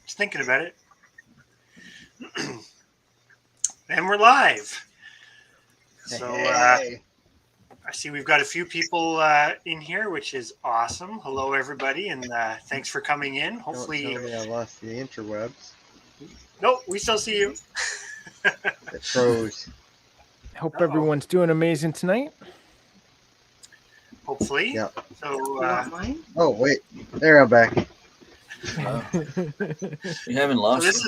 Just thinking about it. And we're live. So Hey. I see we've got a few people in here, which is awesome. Hello, everybody, and thanks for coming in. Hopefully, Don't tell me I lost the interwebs. nope, we still see you. It froze. Hope Uh-oh. everyone's doing amazing tonight. Hopefully. Yep. So, Oh wait, there I'm back. We haven't lost. So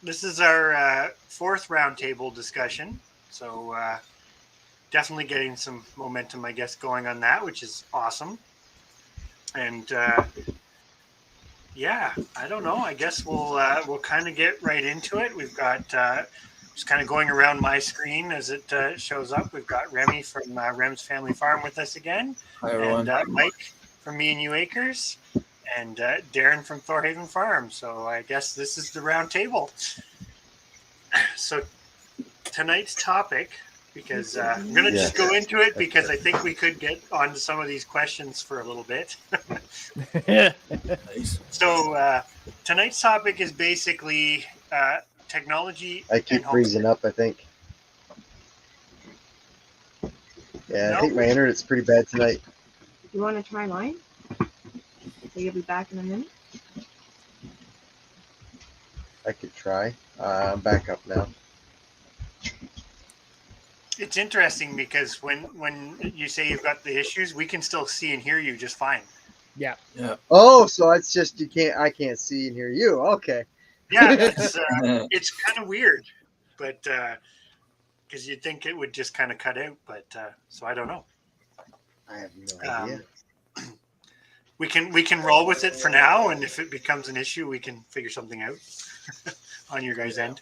this is our fourth roundtable discussion. So definitely getting some momentum, I guess, going on that, which is awesome. And yeah, I don't know. I guess we'll kind of get right into it. We've got just kind of going around my screen as it shows up. We've got Remy from Rem's Family Farm with us again. Hi, everyone. And Mike from Me and You Acres, and Darren from Thorhaven Farm. So I guess this is the round table. So tonight's topic, because I'm going to just go into it because I think we could get onto some of these questions for a little bit. Nice. So tonight's topic is basically technology. I keep freezing up, I think. Yeah, I think my internet's pretty bad tonight. You want to try mine? So you'll be back in a minute? I could try. I'm back up now. It's interesting because when you say you've got the issues, we can still see and hear you just fine. Yeah. Oh, so it's just I can't see and hear you. Okay. Yeah, it's kind of weird, but because you'd think it would just kind of cut out, but so I don't know. I have no idea. We can roll with it for now, and if it becomes an issue, we can figure something out on your guys' end.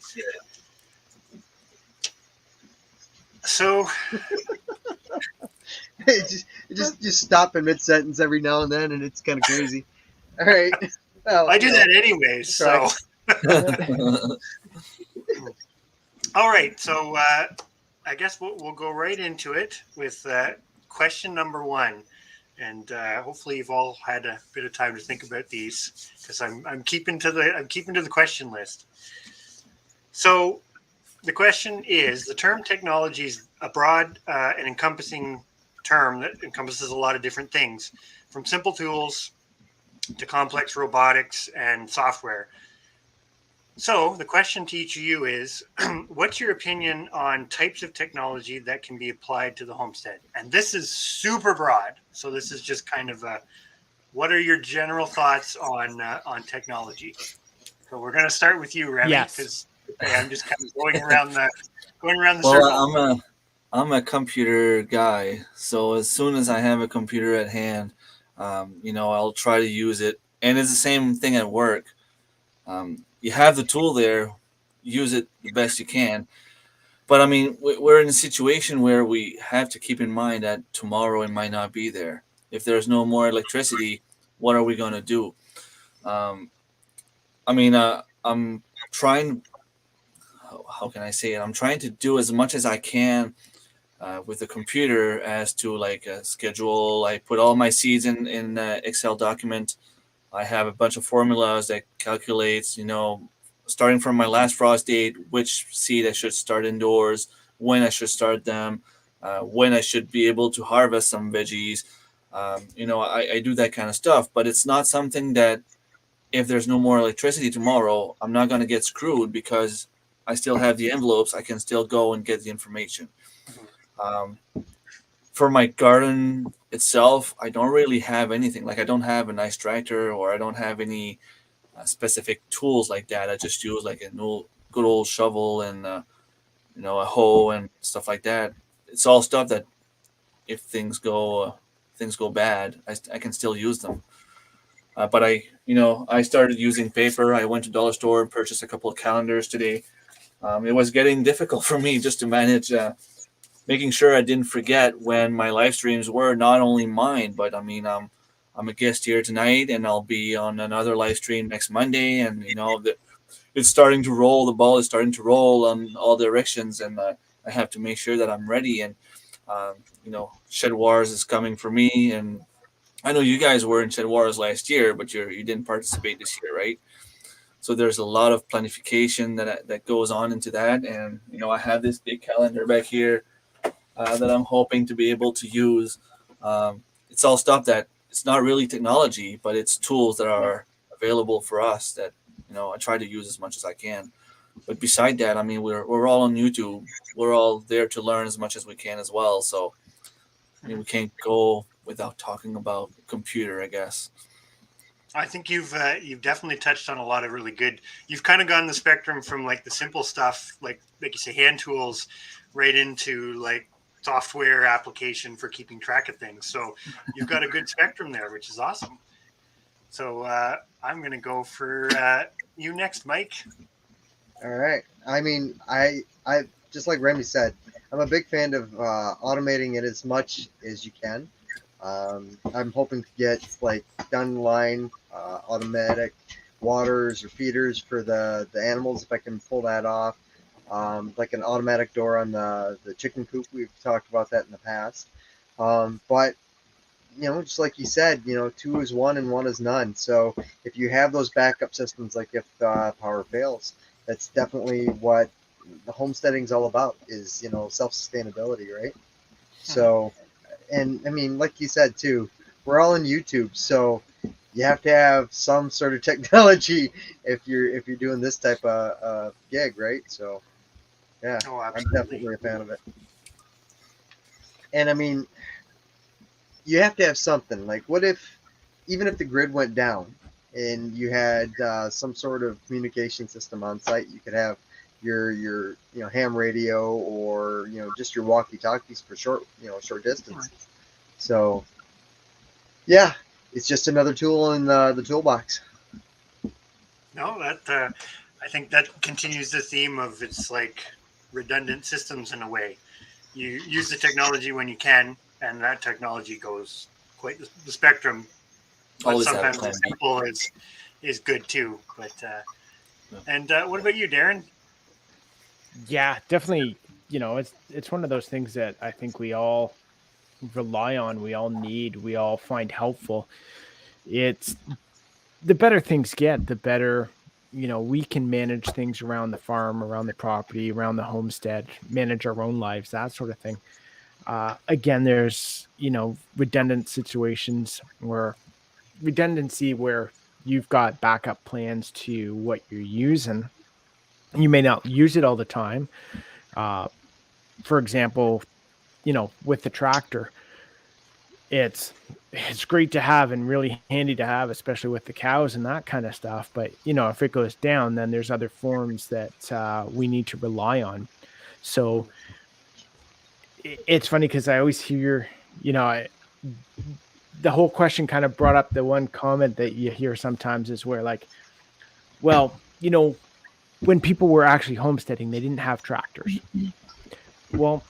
So just stop in mid sentence every now and then, and it's kind of crazy. All right. Well, I do that anyways. So all right. So I guess we'll go right into it with question number one. And hopefully you've all had a bit of time to think about these because I'm keeping to the question list. So the question is: the term technology is a broad and encompassing term that encompasses a lot of different things, from simple tools to complex robotics and software. So the question to each of you is, what's your opinion on types of technology that can be applied to the homestead? And this is super broad. So this is just kind of what are your general thoughts on technology? So we're going to start with you, Remy, because I'm just kind of going around the circle. Well, I'm a computer guy. So as soon as I have a computer at hand, I'll try to use it. And it's the same thing at work. You have the tool there, use it the best you can. But I mean, we're in a situation where we have to keep in mind that tomorrow it might not be there. If there's no more electricity, what are we going to do? I'm trying, how can I say it? I'm trying to do as much as I can with the computer as to like a schedule. I put all my seeds in Excel document. I have a bunch of formulas that calculates, starting from my last frost date, which seed I should start indoors, when I should start them, when I should be able to harvest some veggies. I do that kind of stuff, but it's not something that if there's no more electricity tomorrow, I'm not going to get screwed because I still have the envelopes. I can still go and get the information. For my garden itself, I don't really have anything. Like I don't have a nice tractor or I don't have any specific tools like that. I just use like good old shovel and a hoe and stuff like that. It's all stuff that if things go bad, I can still use them. But I started using paper. I went to dollar store and purchased a couple of calendars today. It was getting difficult for me just to manage. Making sure I didn't forget when my live streams were not only mine, but I mean, I'm a guest here tonight, and I'll be on another live stream next Monday, and it's starting to roll. The ball is starting to roll on all directions, and I have to make sure that I'm ready. And Shed Wars is coming for me, and I know you guys were in Shed Wars last year, but you didn't participate this year, right? So there's a lot of planification that goes on into that. And, I have this big calendar back here that I'm hoping to be able to use. It's all stuff that it's not really technology, but it's tools that are available for us that, I try to use as much as I can. But beside that, I mean, we're all on YouTube. We're all there to learn as much as we can as well. So, I mean, we can't go without talking about computer, I guess. I think you've definitely touched on a lot of really good. You've kind of gone the spectrum from like the simple stuff, like you say, hand tools, right into like software application for keeping track of things. So you've got a good spectrum there, which is awesome. So I'm going to go for you next, Mike. All right. I mean, I just like Remy said, I'm a big fan of automating it as much as you can. I'm hoping to get like down the line automatic waters or feeders for the animals if I can pull that off. Like an automatic door on the chicken coop. We've talked about that in the past. But just like you said, two is one and one is none. So if you have those backup systems, like if power fails, that's definitely what the homesteading is all about, is, self-sustainability, right? So, and I mean, like you said too, we're all on YouTube, so you have to have some sort of technology if you're doing this type of gig, right? So, yeah, I'm definitely a fan of it. And I mean, you have to have something. Like, what if, even if the grid went down and you had some sort of communication system on site, you could have your ham radio, or just your walkie-talkies for short distance. So yeah, it's just another tool in the toolbox. No, that I think that continues the theme of, it's like redundant systems in a way. You use the technology when you can, and that technology goes quite the spectrum. But Always have a sometimes plan the B. simple is good too. But and what about you, Darren? Yeah, definitely. It's one of those things that I think we all rely on, we all need, we all find helpful. It's the better things get, the better we can manage things around the farm, around the property, around the homestead, manage our own lives, that sort of thing. Again, there's redundant situations where redundancy where you've got backup plans to what you're using. You may not use it all the time. Uh, for example, with the tractor, it's great to have and really handy to have, especially with the cows and that kind of stuff. But if it goes down, then there's other forms that we need to rely on. So it's funny because I always hear, the whole question kind of brought up the one comment that you hear sometimes is where like, well, when people were actually homesteading, they didn't have tractors. Well,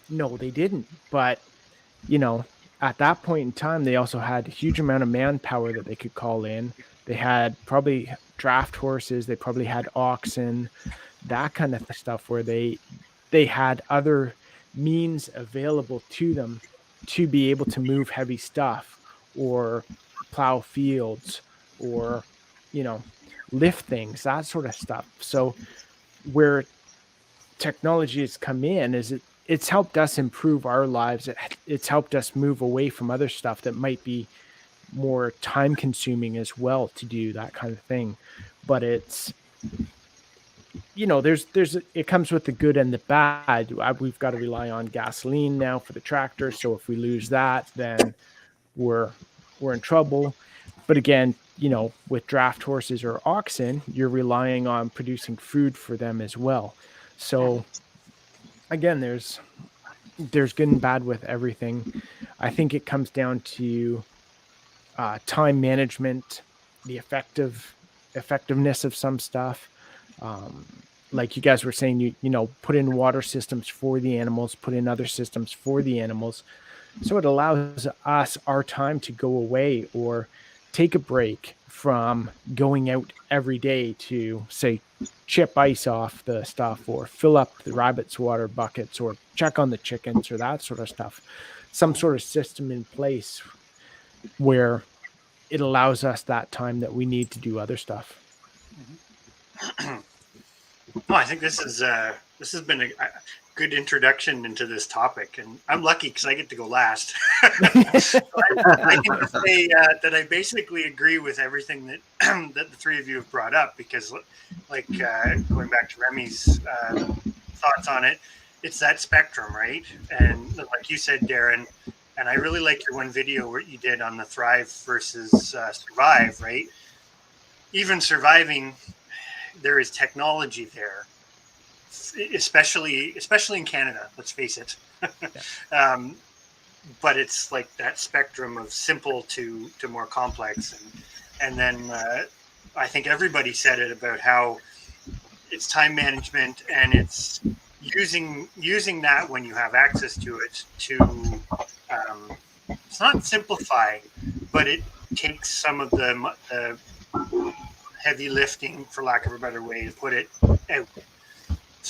no, they didn't. But, at that point in time, they also had a huge amount of manpower that they could call in. They had probably draft horses. They probably had oxen, that kind of stuff where they had other means available to them to be able to move heavy stuff or plow fields or, lift things, that sort of stuff. So where technology has come in is it's helped us improve our lives. It's helped us move away from other stuff that might be more time consuming as well to do that kind of thing. But it's, there's it comes with the good and the bad. We've got to rely on gasoline now for the tractor. So if we lose that, then we're in trouble. But again, with draft horses or oxen, you're relying on producing food for them as well. So again, there's good and bad with everything. I think it comes down to time management, the effectiveness of some stuff. Like you guys were saying, put in water systems for the animals, put in other systems for the animals. So it allows us our time to go away or take a break from going out every day to, say, chip ice off the stuff or fill up the rabbits' water buckets or check on the chickens or that sort of stuff. Some sort of system in place where it allows us that time that we need to do other stuff. No, I think this has been a good introduction into this topic, and I'm lucky because I get to go last. I can just say that I basically agree with everything that that the three of you have brought up, because, like, going back to Remy's thoughts on it, it's that spectrum, right? And like you said, Darren, and I really like your one video where you did on the thrive versus survive, right? Even surviving, there is technology there, especially in Canada. Let's face it. But it's like that spectrum of simple to more complex, and then I think everybody said it about how it's time management, and it's using that when you have access to it to it's not simplify, but it takes some of the heavy lifting, for lack of a better way to put it, out,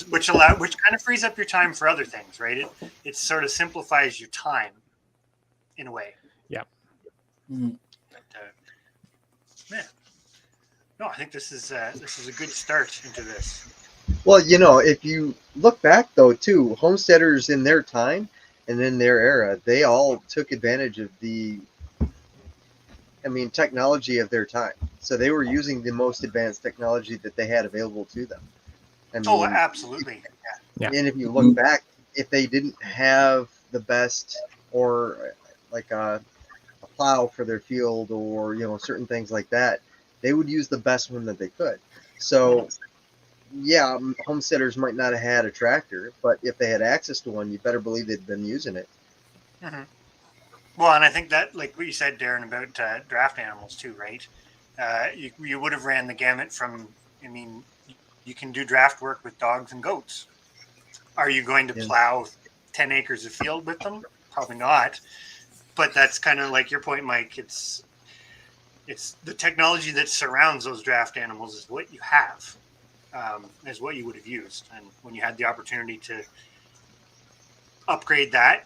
which kind of frees up your time for other things, right? It sort of simplifies your time in a way. Yeah. Mhm. But, man, no, I think this is a good start into this. Well, if you look back though too, homesteaders in their time and in their era, they all took advantage of technology of their time. So they were using the most advanced technology that they had available to them. Oh, absolutely. Yeah. And if you look back, if they didn't have the best, or like a plow for their field, or certain things like that, they would use the best one that they could. So yeah, homesteaders might not have had a tractor, but if they had access to one, you better believe they'd been using it. Mm-hmm. Well, and I think that, like what you said, Darren, about draft animals too, right? You would have ran the gamut from, I mean, you can do draft work with dogs and goats. Are you going to plow 10 acres of field with them? Probably not. But that's kind of like your point, Mike. It's the technology that surrounds those draft animals is what you have, is what you would have used. And when you had the opportunity to upgrade that,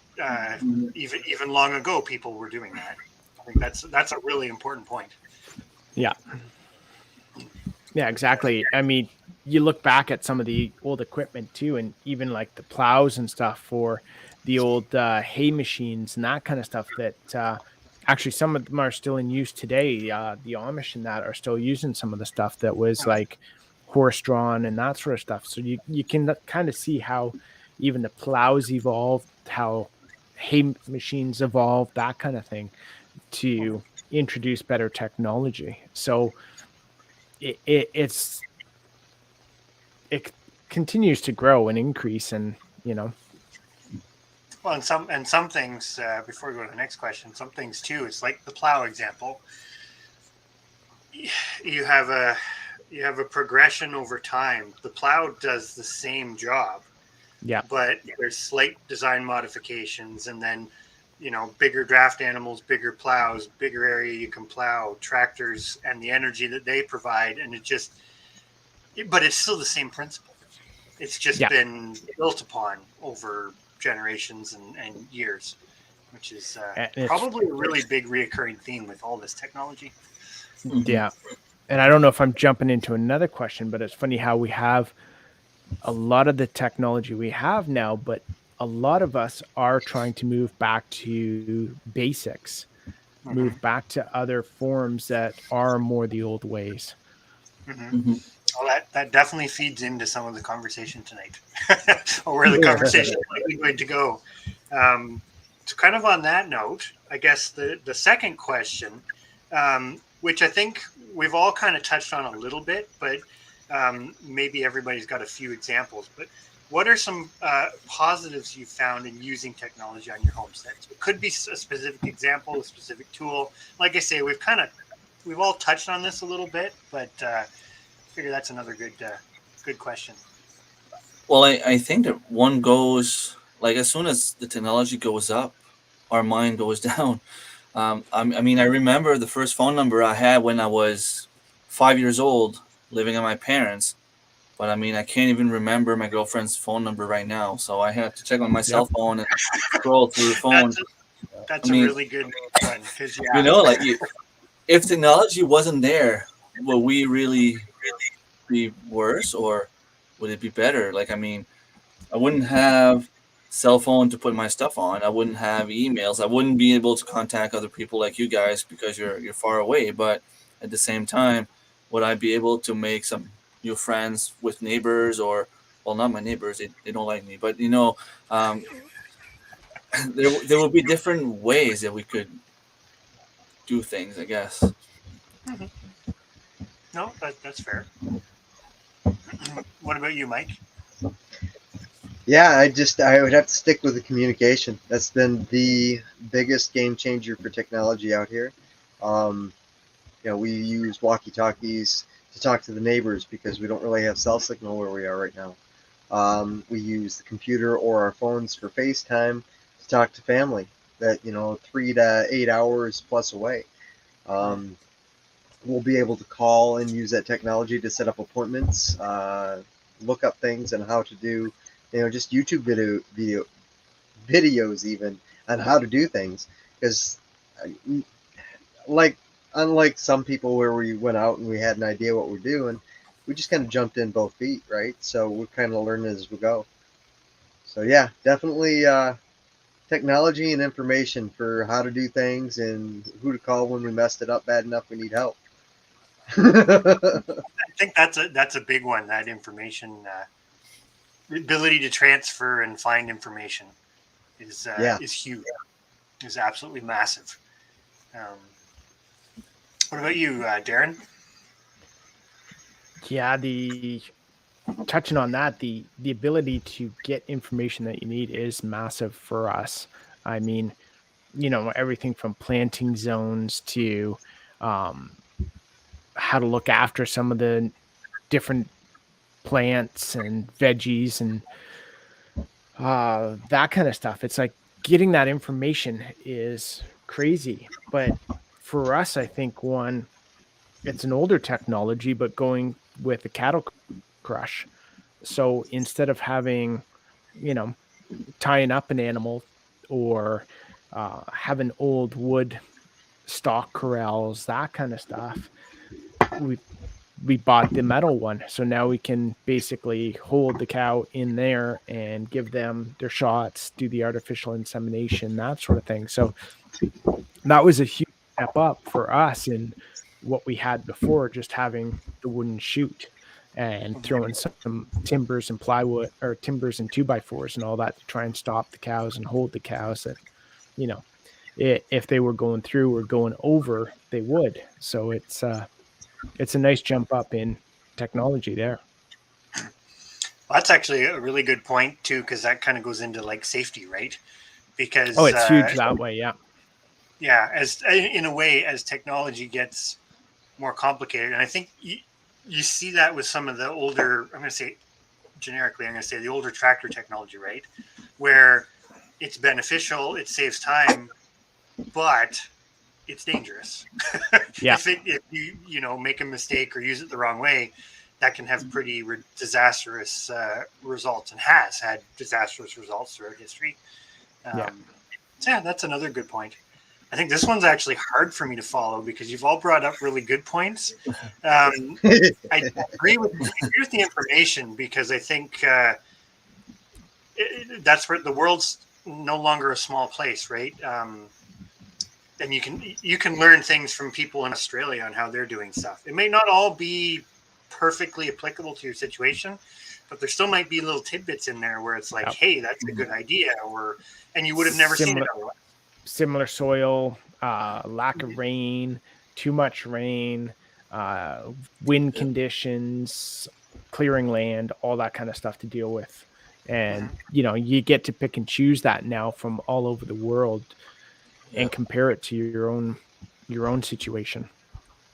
even long ago, people were doing that. I think that's a really important point. Yeah. Yeah, exactly. I mean, you look back at some of the old equipment too, and even like the plows and stuff for the old hay machines and that kind of stuff that actually some of them are still in use today. The Amish and that are still using some of the stuff that was like horse drawn and that sort of stuff. So you can kind of see how even the plows evolved, how hay machines evolved, that kind of thing, to introduce better technology. So it continues to grow and increase, and Well, and some things, before we go to the next question, some things too, it's like the plow example. You have a progression over time. The plow does the same job, yeah, but there's slight design modifications, and then bigger draft animals, bigger plows, bigger area you can plow, tractors, and the energy that they provide, and but it's still the same principle. It's just been built upon over generations and years, which is probably a really big reoccurring theme with all this technology. Yeah. And I don't know if I'm jumping into another question, but it's funny how we have a lot of the technology we have now, but a lot of us are trying to move back to basics, move back to other forms that are more the old ways. Well, that definitely feeds into some of the conversation tonight, or where the conversation is likely going to go. So kind of on that note, I guess the second question, which I think we've all kind of touched on a little bit, but maybe everybody's got a few examples. But what are some positives you found in using technology on your homestead? So it could be a specific example, a specific tool. Like I say, we've all touched on this a little bit, but I figure that's another good question. Well, I think that one goes, like, as soon as the technology goes up, our mind goes down. I mean, I remember the first phone number I had when I was 5 years old, living at my parents'. But I mean, I can't even remember my girlfriend's phone number right now. So I had to check on my cell phone and scroll through the phone. That's a really good one, because like, if technology wasn't there, would we really be worse, or would it be better? Like, I mean, I wouldn't have cell phone to put my stuff on. I wouldn't have emails. I wouldn't be able to contact other people like you guys because you're far away. But at the same time, would I be able to make some new friends with neighbors or, well, not my neighbors. They don't like me, but um, there will be different ways that we could do things, I guess. Mhm. No, that's fair. What about you, Mike? Yeah, I would have to stick with the communication. That's been the biggest game changer for technology out here. Um, we use walkie-talkies to talk to the neighbors because we don't really have cell signal where we are right now. We use the computer or our phones for FaceTime to talk to family that 3 to 8 hours plus away. Um, we'll be able to call and use that technology to set up appointments, look up things and how to do, just YouTube videos even on how to do things. Because, like, unlike some people where we went out and we had an idea what we're doing, we just kind of jumped in both feet, right? So we're kind of learning as we go. So yeah, definitely technology and information for how to do things and who to call when we messed it up bad enough we need help. I think that's a big one. That information, ability to transfer and find information Yeah. is huge. Is absolutely massive. Um, what about you, Darren? Yeah, the touching on that, the ability to get information that you need is massive for us. I mean, everything from planting zones to um, how to look after some of the different plants and veggies and that kind of stuff. It's like getting that information is crazy. But for us, I think it's an older technology, but going with the cattle crush. So instead of having, you know, tying up an animal or having old wood stock corrals, that kind of stuff, we we bought the metal one. So now we can basically hold the cow in there and give them their shots, do the artificial insemination, that sort of thing. So that was a huge step up for us in what we had before, just having the wooden chute and throwing some timbers and plywood or timbers and 2x4s and all that to try and stop the cows and hold the cows that, you know, if they were going through or going over, they would. So it's a nice jump up in technology there. Well, that's actually a really good point too, because that kind of goes into like safety, right? Oh, Because it's huge that way. Yeah. yeah, as in a way, as technology gets more complicated, and I think you see that with some of the older. I'm going to say generically, I'm going to say the older tractor technology, right, where it's beneficial, it saves time, but it's dangerous. Yeah. If you make a mistake or use it the wrong way, that can have pretty disastrous results, and has had disastrous results throughout history. Yeah. So yeah, that's another good point. I think this one's actually hard for me to follow because you've all brought up really good points. I agree with the information because I think that's where the world's no longer a small place, right? And you can learn things from people in Australia on how they're doing stuff. It may not all be perfectly applicable to your situation, but there still might be little tidbits in there where it's like, Yep. hey, that's a good idea, and you would have never seen it otherwise. Similar soil, lack of rain, too much rain, wind conditions, clearing land, all that kind of stuff to deal with. And you get to pick and choose that now from all over the world and compare it to your own situation.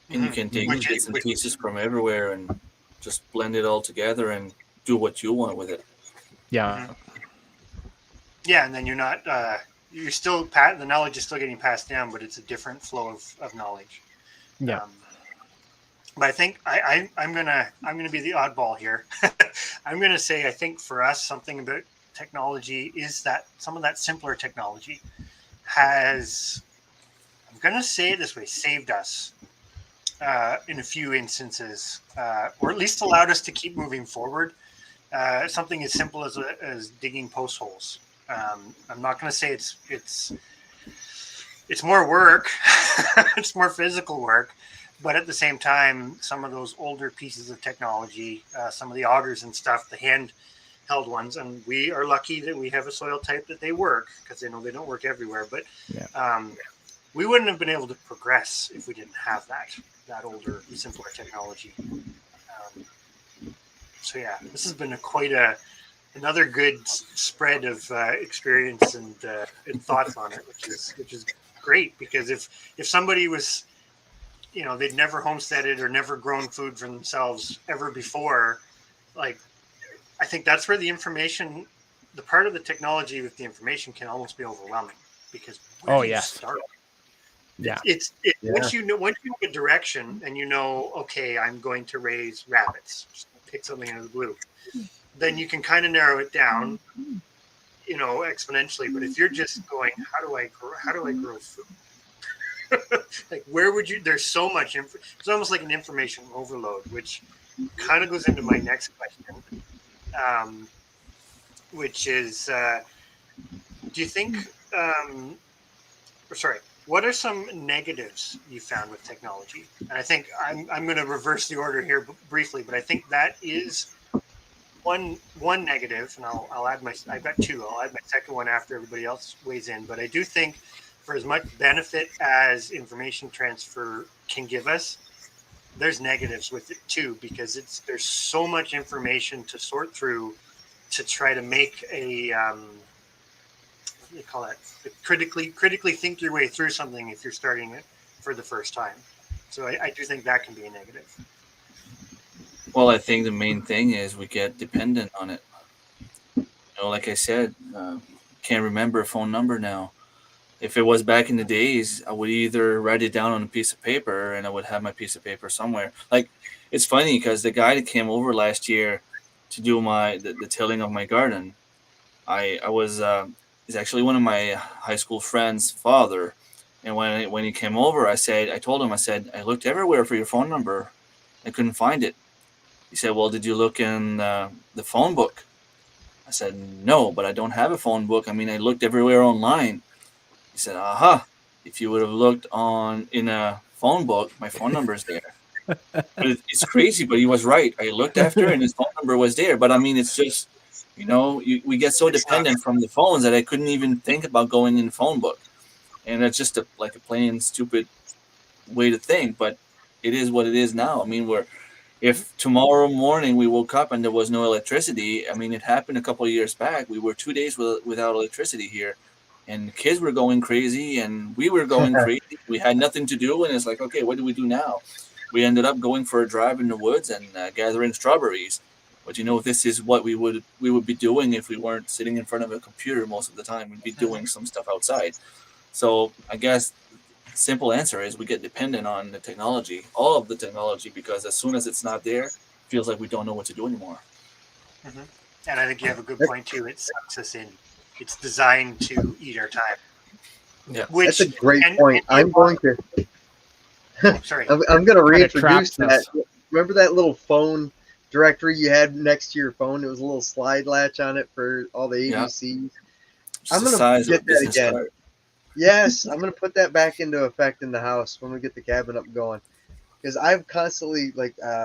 And you can take Which bits and pieces from everywhere and just blend it all together and do what you want with it. Yeah. Yeah, and then you're still the knowledge is still getting passed down, but it's a different flow of knowledge. Yeah. But I think I'm gonna be the oddball here. I'm gonna say I think for us something about technology is that some of that simpler technology has, I'm gonna say it this way, saved us in a few instances, or at least allowed us to keep moving forward. something as simple as digging post holes. I'm not going to say it's more work, it's more physical work, but at the same time, some of those older pieces of technology, some of the augers and stuff, the handheld ones, and we are lucky that we have a soil type that they work, because they know they don't work everywhere. But we wouldn't have been able to progress if we didn't have that older, simpler technology. So yeah, this has been another good spread of experience and thoughts on it, which is great, because if somebody was, they'd never homesteaded or never grown food for themselves ever before, like, I think that's where the part of the technology with the information can almost be overwhelming, because where do you start? Yeah. It's once you know a direction and okay, I'm going to raise rabbits, just pick something out of the blue, then you can kind of narrow it down, exponentially. But if you're just going, how do I grow food? Like, where would you? There's so much it's almost like an information overload, which kind of goes into my next question, which is, do you think? Sorry. What are some negatives you found with technology? And I think I'm going to reverse the order here briefly, but I think that is one negative, and I'll add I've got two. I'll add my second one after everybody else weighs in. But I do think, for as much benefit as information transfer can give us, there's negatives with it too, because there's so much information to sort through to try to make a what do they call it? Critically think your way through something if you're starting it for the first time. So I do think that can be a negative. Well, I think the main thing is we get dependent on it. Like I said, can't remember a phone number now. If it was back in the days, I would either write it down on a piece of paper, and I would have my piece of paper somewhere. Like, it's funny because the guy that came over last year to do the tilling of my garden, I was he's actually one of my high school friends' father. And when he came over, I told him, I looked everywhere for your phone number. I couldn't find it. He said, well, did you look in the phone book? I said, no, but I don't have a phone book. I mean, I looked everywhere online. He said, aha, if you would have looked in a phone book, my phone number is there. But it's crazy, but he was right. I looked after and his phone number was there. But I mean, it's just, we get so dependent from the phones that I couldn't even think about going in the phone book. And that's just a plain stupid way to think, but it is what it is now. I mean, if tomorrow morning we woke up and there was no electricity, I mean, it happened a couple of years back. We were 2 days without electricity here, and the kids were going crazy and we were going crazy. We had nothing to do, and it's like, okay, what do we do now? We ended up going for a drive in the woods and gathering strawberries. But this is what we would be doing if we weren't sitting in front of a computer most of the time. We'd be doing some stuff outside. So I guess the simple answer is we get dependent on the technology, all of the technology, because as soon as it's not there, it feels like we don't know what to do anymore. Mm-hmm. And I think you have a good point too. It sucks us in. It's designed to eat our time. Yeah, that's a great point. I'm going to. Sorry, I'm going to reintroduce that. Remember that little phone directory you had next to your phone? It was a little slide latch on it for all the ABCs. Yeah. I'm going to get that again. Card. Yes, I'm going to put that back into effect in the house when we get the cabin up and going. Because I've constantly,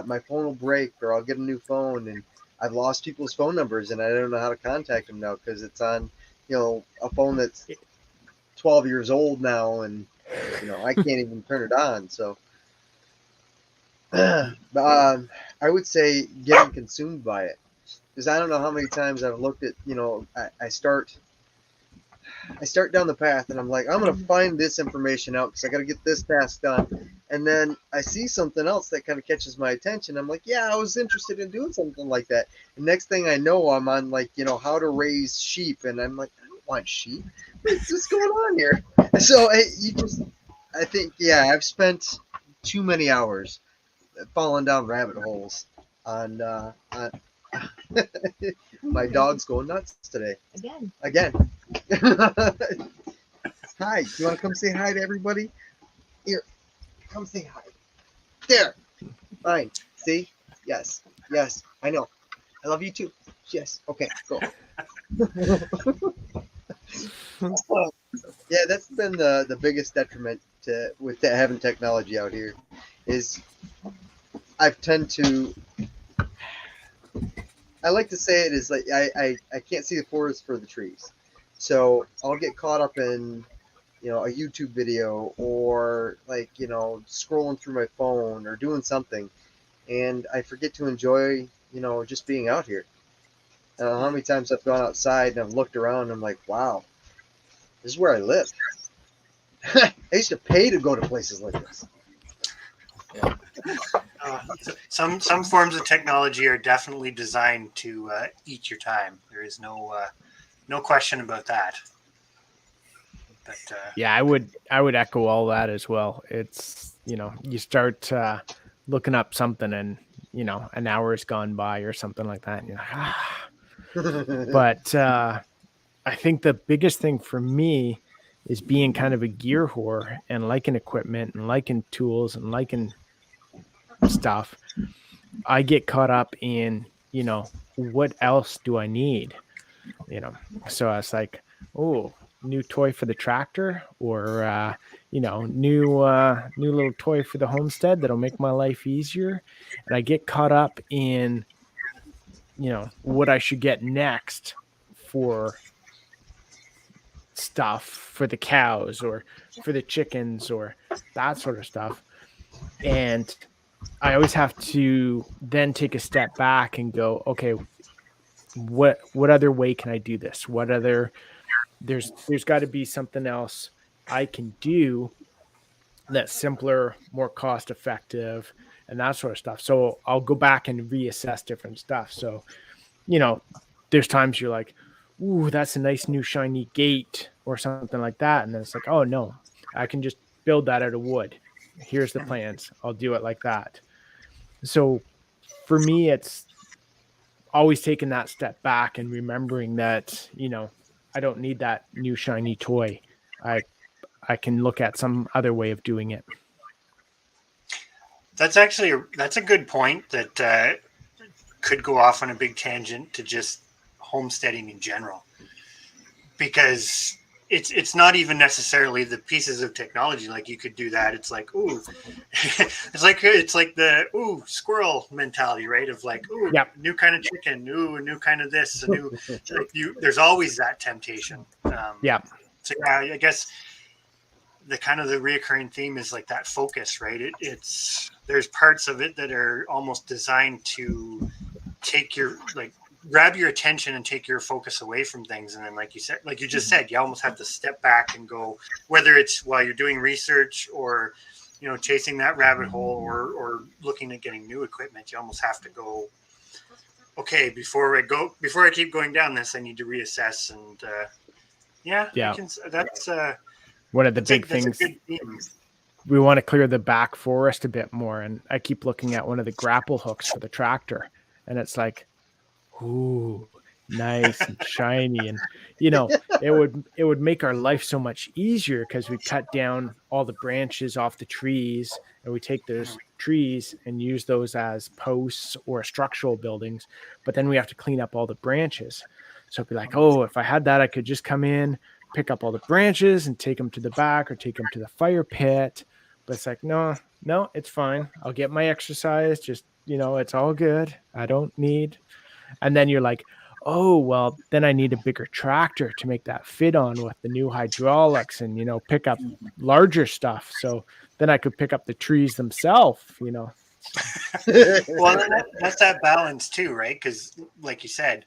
my phone will break or I'll get a new phone and I've lost people's phone numbers and I don't know how to contact them now because it's on, a phone that's 12 years old now and, I can't even turn it on. So, I would say getting consumed by it. Because I don't know how many times I've looked at, I start down the path and I'm like, I'm going to find this information out because I got to get this task done. And then I see something else that kind of catches my attention. I'm like, yeah, I was interested in doing something like that. And next thing I know, I'm on how to raise sheep. And I'm like, I don't want sheep. What's going on here? So I think, I've spent too many hours falling down rabbit holes on my dog's going nuts today. Again. Hi. You want to come say hi to everybody? Here. Come say hi. There. Fine. See? Yes. I know. I love you too. Yes. Okay, go. Yeah, that's been the biggest detriment with having technology out here is I tend to I like to say it is like I can't see the forest for the trees. So I'll get caught up in, a YouTube video or like, scrolling through my phone or doing something and I forget to enjoy, just being out here. I don't know how many times I've gone outside and I've looked around and I'm like, wow, this is where I live. I used to pay to go to places like this. Yeah. Some forms of technology are definitely designed to eat your time. There is no question about that. But Yeah, I would echo all that as well. It's, you start looking up something and, an hour's gone by or something like that. And you're like, ah. But I think the biggest thing for me is being kind of a gear whore and liking equipment and liking tools and liking stuff. I get caught up in, what else do I need? You know, so I was like, oh, new toy for the tractor, or new little toy for the homestead that'll make my life easier. And I get caught up in, what I should get next for stuff for the cows or for the chickens or that sort of stuff. And I always have to then take a step back and go, okay, what other way can I do this? What other there's got to be something else I can do that's simpler, more cost effective, and that sort of stuff. So I'll go back and reassess different stuff. So, there's times you're like, ooh, that's a nice new shiny gate or something like that. And then it's like, oh no, I can just build that out of wood. Here's the plans. I'll do it like that. So for me, it's always taking that step back and remembering that, I don't need that new shiny toy. I can look at some other way of doing it. that's a good point that could go off on a big tangent to just homesteading in general, because it's not even necessarily the pieces of technology. Like you could do that. It's like, ooh, it's like the ooh squirrel mentality, right? Of like, ooh, Yep. new kind of chicken, ooh, a new kind of this, a new. Like there's always that temptation. Yeah. So yeah, I guess the kind of the reoccurring theme is like that focus, right? It's there's parts of it that are almost designed to take your grab your attention and take your focus away from things. And then like you just said, you almost have to step back and go, whether it's while you're doing research or chasing that rabbit hole or looking at getting new equipment, you almost have to go, okay, before I keep going down this, I need to reassess. And that's one of the big things. We want to clear the back forest a bit more. And I keep looking at one of the grapple hooks for the tractor, and it's like, ooh, nice and shiny. And, it would make our life so much easier because we cut down all the branches off the trees and we take those trees and use those as posts or structural buildings. But then we have to clean up all the branches. So it'd be like, oh, if I had that, I could just come in, pick up all the branches and take them to the back or take them to the fire pit. But it's like, no, it's fine. I'll get my exercise. Just, it's all good. I don't need. And then you're like, oh, well, then I need a bigger tractor to make that fit on with the new hydraulics and, pick up larger stuff. So then I could pick up the trees themselves, Well, that's that balance too, right? Because like you said,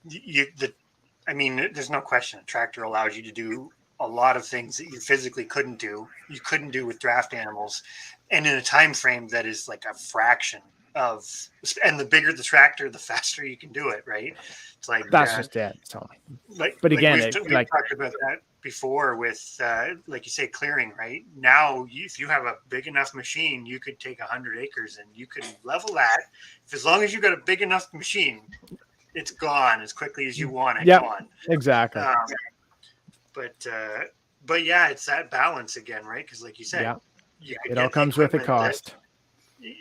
there's no question a tractor allows you to do a lot of things that you physically couldn't do. You couldn't do with draft animals, and in a time frame that is like a fraction of. And the bigger the tractor, the faster you can do it. Right? It's like that's just it. So, but again, we've talked about that before with, like you say, clearing. Right now, if you have a big enough machine, you could take 100 acres and you could level that. As long as you got a big enough machine, it's gone as quickly as you want it. Yep, gone. Exactly. But yeah, it's that balance again, right? Because like you said, it all comes with a cost.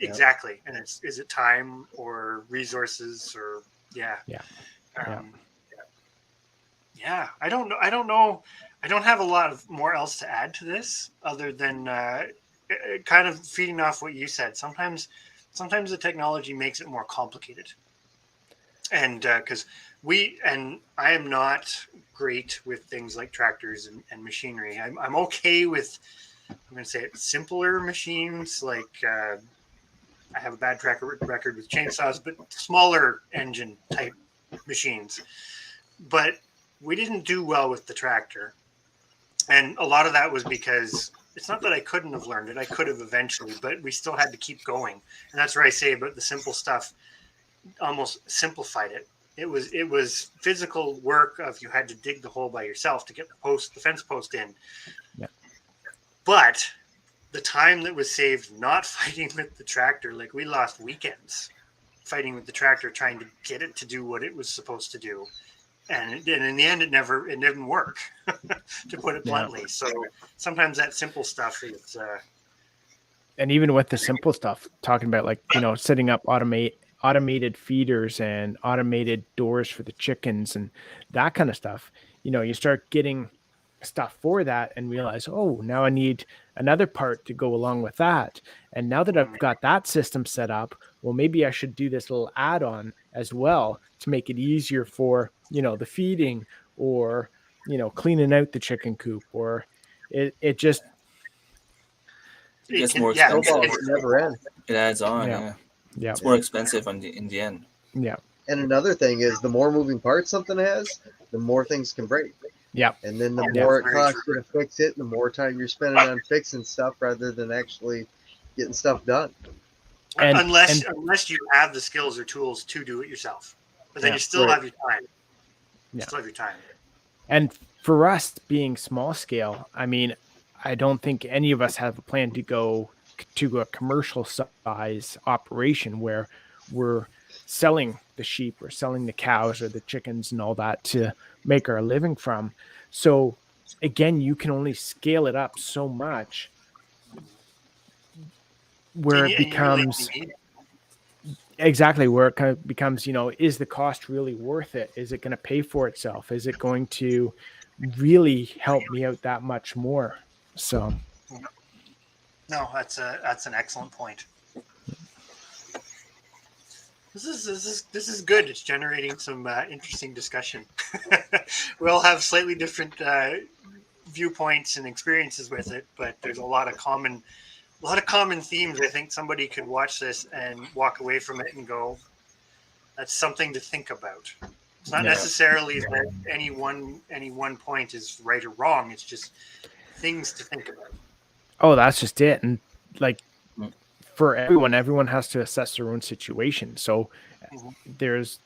Exactly. And is it time or resources or Yeah. Yeah. Um, yeah. I don't know. I don't know. I don't have a lot of more else to add to this other than kind of feeding off what you said. Sometimes the technology makes it more complicated. And because I am not great with things like tractors and machinery. I'm okay with, I'm going to say it, simpler machines like I have a bad track record with chainsaws, but smaller engine type machines. But we didn't do well with the tractor. And a lot of that was because it's not that I couldn't have learned it. I could have eventually, but we still had to keep going. And that's what I say about the simple stuff almost simplified it. It was physical work of you had to dig the hole by yourself to get the fence post in. Yeah. But the time that was saved not fighting with the tractor, like we lost weekends fighting with the tractor trying to get it to do what it was supposed to do. And in the end, it didn't work, to put it bluntly. So sometimes that simple stuff is. And even with the simple stuff, talking about like, setting up automated feeders and automated doors for the chickens and that kind of stuff, you start getting stuff for that and realize, oh, now I need another part to go along with that. And now that I've got that system set up, well, maybe I should do this little add-on as well to make it easier for, the feeding or, cleaning out the chicken coop, or it just, It gets can, more yeah, expensive. Snowballs never end. It adds on. Yeah. Yeah, yeah, it's more expensive in the end. yeah, And another thing is, the more moving parts something has, the more things can break. yeah. And then the Yeah, more it very costs true. you to fix it, the more time you're spending on fixing stuff rather than actually getting stuff done. And unless you have the skills or tools to do it yourself, but then Yeah. you still Right. have your time. Yeah. Still have your time. And for us being small scale, I mean, I don't think any of us have a plan to go to a commercial size operation where we're selling the sheep or selling the cows or the chickens and all that to make our living from. So again, you can only scale it up so much where it And you really becomes need. exactly where it kind of becomes, is the cost really worth it? Is it going to pay for itself? Is it going to really help me out that much more? So No, that's an excellent point. This is good. It's generating some interesting discussion. We all have slightly different viewpoints and experiences with it, but there's a lot of common themes. I think somebody could watch this and walk away from it and go, "That's something to think about." It's not Yeah. necessarily that any one point is right or wrong. It's just things to think about. oh, that's just it. And like Mm. for everyone has to assess their own situation. So Mhm. there's,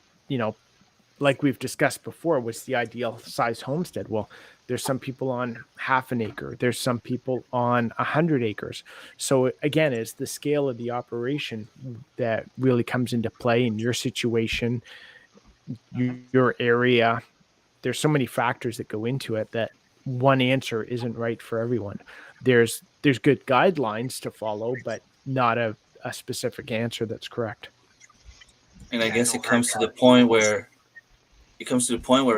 like we've discussed before, what's the ideal size homestead? Well, there's some people on half an acre. There's some people on 100 acres. So again, it's the scale of the operation that really comes into play in your situation, your area. There's so many factors that go into it that one answer isn't right for everyone. There's good guidelines to follow, but not a specific answer that's correct. And I Yeah, guess no, it very comes to the point where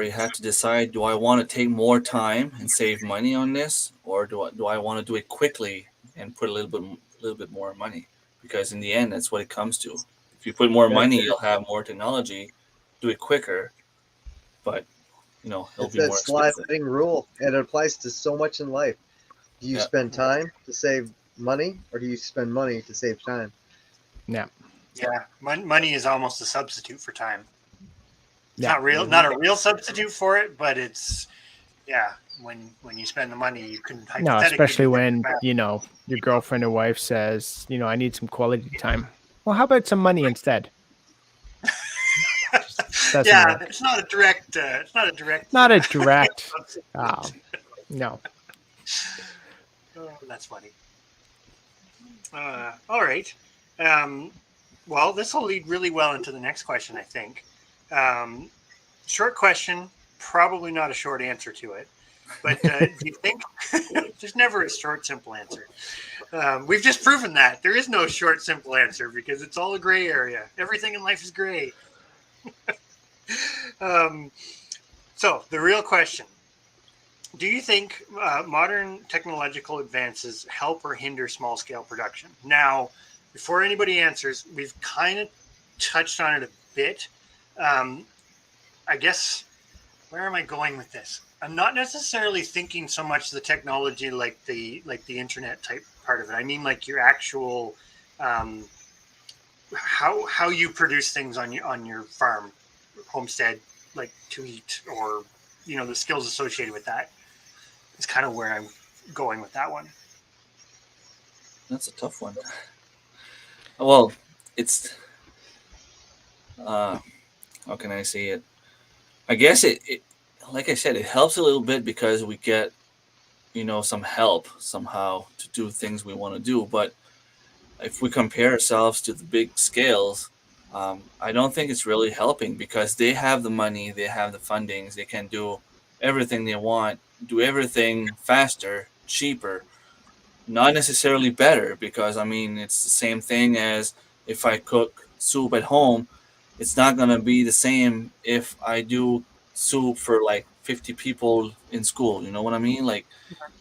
you have to decide: do I want to take more time and save money on this, or do I want to do it quickly and put a little bit more money? Because in the end, that's what it comes to. If you put more money, you'll have more technology, do it quicker, but it'll It's be that more expensive. sliding rule, and it applies to so much in life. Do you Yeah. spend time to save money, or do you spend money to save time? Yeah. Yeah, money is almost a substitute for time. It's Yeah. not real, Mhm. not a real substitute for it, but it's when you spend the money, you can No, hypothetically especially do when, that. your girlfriend or wife says, I need some quality time. Well, how about some money instead? Doesn't Yeah, work. it's not a direct. It's not a direct. Not a direct. substitute. No. Oh, that's funny. All right. Well, this will lead really well into the next question, I think. Short question, probably not a short answer to it. But do you think there's never a short, simple answer? We've just proven that there is no short, simple answer because it's all a gray area. Everything in life is gray. um, so the real question: do you think modern technological advances help or hinder small-scale production? Now, before anybody answers, we've kind of touched on it a bit. Um, I guess where am I going with this? I'm not necessarily thinking so much the technology like the internet type part of it. I mean like your actual um, how you produce things on your farm, homestead, like to eat, or the skills associated with that. Is kind of where I'm going with that one. That's a tough one. Well, it's uh, how can I say it? I guess it like I said, it helps a little bit because we get some help somehow to do things we want to do. But if we compare ourselves to the big scales, I don't think it's really helping because they have the money, they have the fundings, they can do everything they want, do everything faster, cheaper, not necessarily better. Because I mean, it's the same thing as if I cook soup at home. It's not gonna be the same if I do soup for like 50 people in school. You know what I mean? Like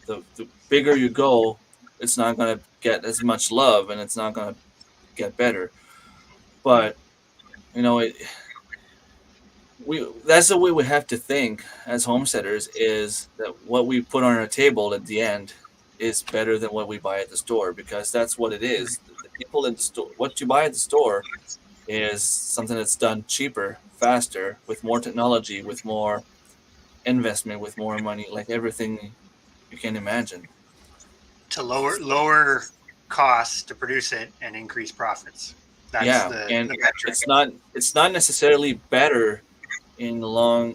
the bigger you go, it's not gonna get as much love, and it's not gonna get better. But it we that's the way we have to think as homesteaders, is that what we put on our table at the end is better than what we buy at the store, because that's what it is. The people in the store, what you buy at the store is something that's done cheaper, faster, with more technology, with more investment, with more money, like everything you can imagine. To lower costs to produce it and increase profits. That's Yeah, the and metric. it's not necessarily better in the long